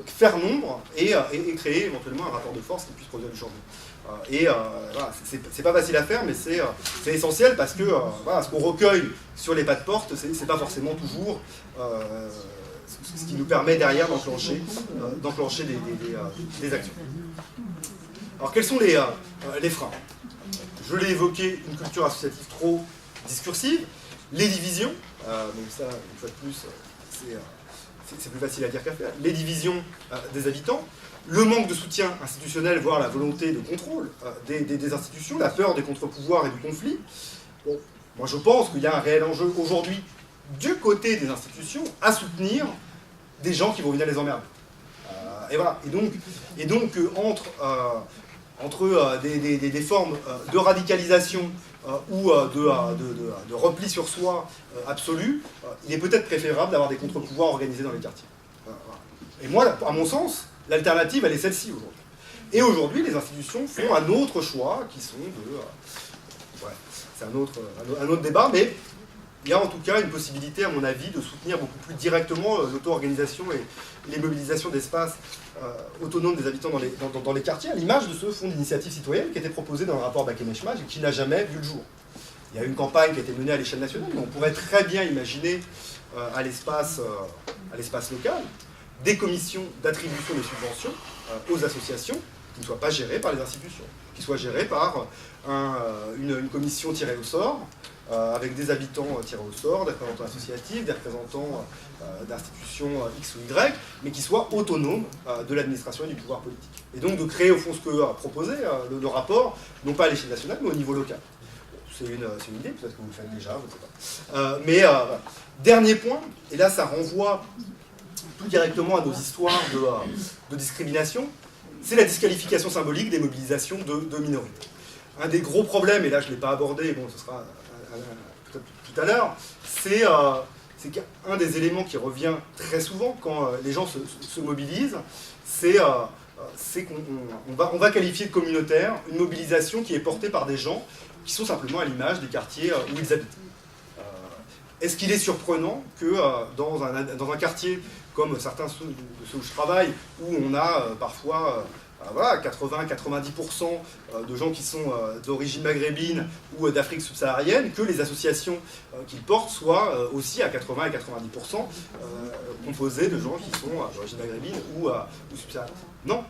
faire nombre et créer éventuellement un rapport de force qui puisse produire du changement. Voilà, c'est pas facile à faire, mais c'est essentiel parce que voilà, ce qu'on recueille sur les pas de porte, c'est pas forcément toujours ce qui nous permet derrière d'enclencher des actions. Alors quels sont les freins? Je l'ai évoqué, une culture associative trop discursive, les divisions, donc ça, une fois de plus, c'est plus facile à dire qu'à faire, les divisions des habitants, le manque de soutien institutionnel, voire la volonté de contrôle des institutions, la peur des contre-pouvoirs et du conflit. Bon, moi je pense qu'il y a un réel enjeu aujourd'hui du côté des institutions à soutenir des gens qui vont venir les emmerder. Et voilà. Et donc entre des formes de radicalisation ou de repli sur soi absolu, il est peut-être préférable d'avoir des contre-pouvoirs organisés dans les quartiers. Et moi, à mon sens, l'alternative, elle est celle-ci aujourd'hui. Et aujourd'hui, les institutions font un autre choix qui sont c'est un autre débat, mais il y a en tout cas une possibilité, à mon avis, de soutenir beaucoup plus directement l'auto-organisation et les mobilisations d'espaces autonomes des habitants dans les quartiers, à l'image de ce fonds d'initiative citoyenne qui était proposé dans le rapport Bakken-Eshmaj et qui n'a jamais vu le jour. Il y a une campagne qui a été menée à l'échelle nationale, mais on pourrait très bien imaginer à l'espace local des commissions d'attribution des subventions aux associations qui ne soient pas gérées par les institutions, qui soient gérées par une commission tirée au sort, avec des habitants tirés au sort, des représentants associatifs, des représentants d'institutions X ou Y, mais qui soient autonomes de l'administration et du pouvoir politique. Et donc de créer au fond ce que a proposé le rapport, non pas à l'échelle nationale, mais au niveau local. C'est une idée, peut-être que vous le faites déjà, je ne sais pas. Dernier point, et là ça renvoie tout directement à nos histoires de discrimination, c'est la disqualification symbolique des mobilisations de minorités. Un des gros problèmes, et là je ne l'ai pas abordé, bon, ce sera peut-être tout à l'heure, c'est qu'un des éléments qui revient très souvent quand les gens se mobilisent, c'est qu'on va qualifier de communautaire une mobilisation qui est portée par des gens qui sont simplement à l'image des quartiers où ils habitent. Est-ce qu'il est surprenant que dans un quartier comme certains de ceux où je travaille, où on a parfois 80-90% de gens qui sont d'origine maghrébine ou d'Afrique subsaharienne, que les associations qu'ils portent soient aussi à 80 et 90% composées de gens qui sont d'origine maghrébine ou subsaharienne? Non,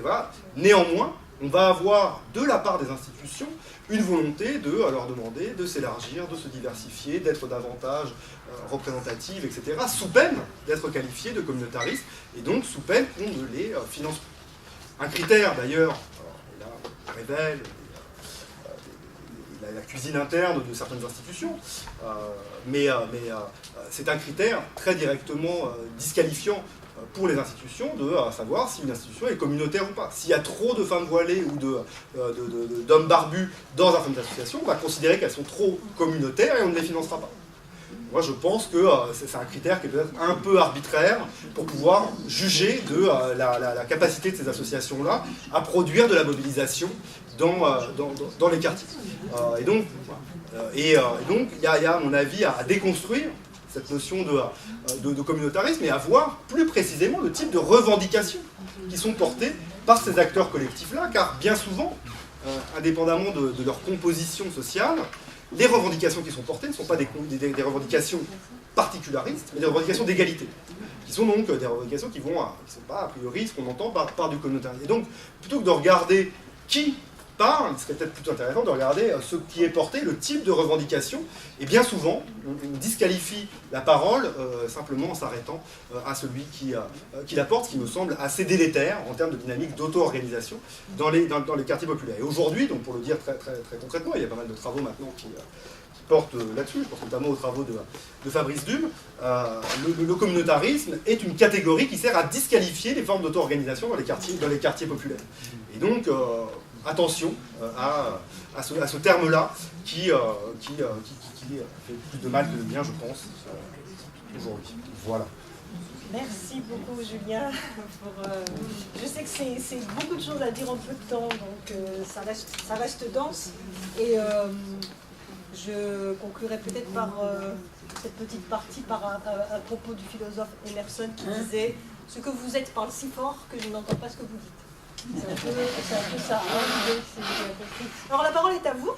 voilà. Néanmoins, on va avoir de la part des institutions une volonté de leur demander de s'élargir, de se diversifier, d'être davantage représentative, etc., sous peine d'être qualifiées de communautaristes, et donc sous peine qu'on ne les finance plus. Un critère d'ailleurs, il révèle la cuisine interne de certaines institutions, mais c'est un critère très directement disqualifiant pour les institutions de savoir si une institution est communautaire ou pas. S'il y a trop de femmes voilées ou d'hommes barbus dans un centre d'association, on va considérer qu'elles sont trop communautaires et on ne les financera pas. Moi je pense que c'est un critère qui est peut-être un peu arbitraire pour pouvoir juger de la capacité de ces associations-là à produire de la mobilisation dans les quartiers. Et donc il y a à mon avis à déconstruire cette notion de communautarisme et à voir plus précisément le type de revendications qui sont portées par ces acteurs collectifs-là, car bien souvent, indépendamment de leur composition sociale, les revendications qui sont portées ne sont pas des revendications particularistes, mais des revendications d'égalité, qui sont donc des revendications qui ne sont pas a priori ce qu'on entend par du communautarisme. Et donc, plutôt que de regarder qui parle, il serait peut-être plutôt intéressant de regarder ce qui est porté, le type de revendication, et bien souvent, on disqualifie la parole simplement en s'arrêtant à celui qui la porte, ce qui me semble assez délétère en termes de dynamique d'auto-organisation dans les quartiers populaires. Et aujourd'hui, donc pour le dire très, très, très concrètement, il y a pas mal de travaux maintenant qui portent là-dessus, je pense notamment aux travaux de Fabrice Dume, le communautarisme est une catégorie qui sert à disqualifier les formes d'auto-organisation dans les quartiers populaires. Et donc, attention à ce terme-là qui fait plus de mal que de bien, je pense, aujourd'hui. Voilà. Merci beaucoup, Julien. Je sais que c'est beaucoup de choses à dire en peu de temps, donc ça reste dense. Et je conclurai peut-être par cette petite partie par un propos du philosophe Emerson qui disait « Ce que vous êtes parle si fort que je n'entends pas ce que vous dites ». C'est un peu ça. Hein, alors la parole est à vous.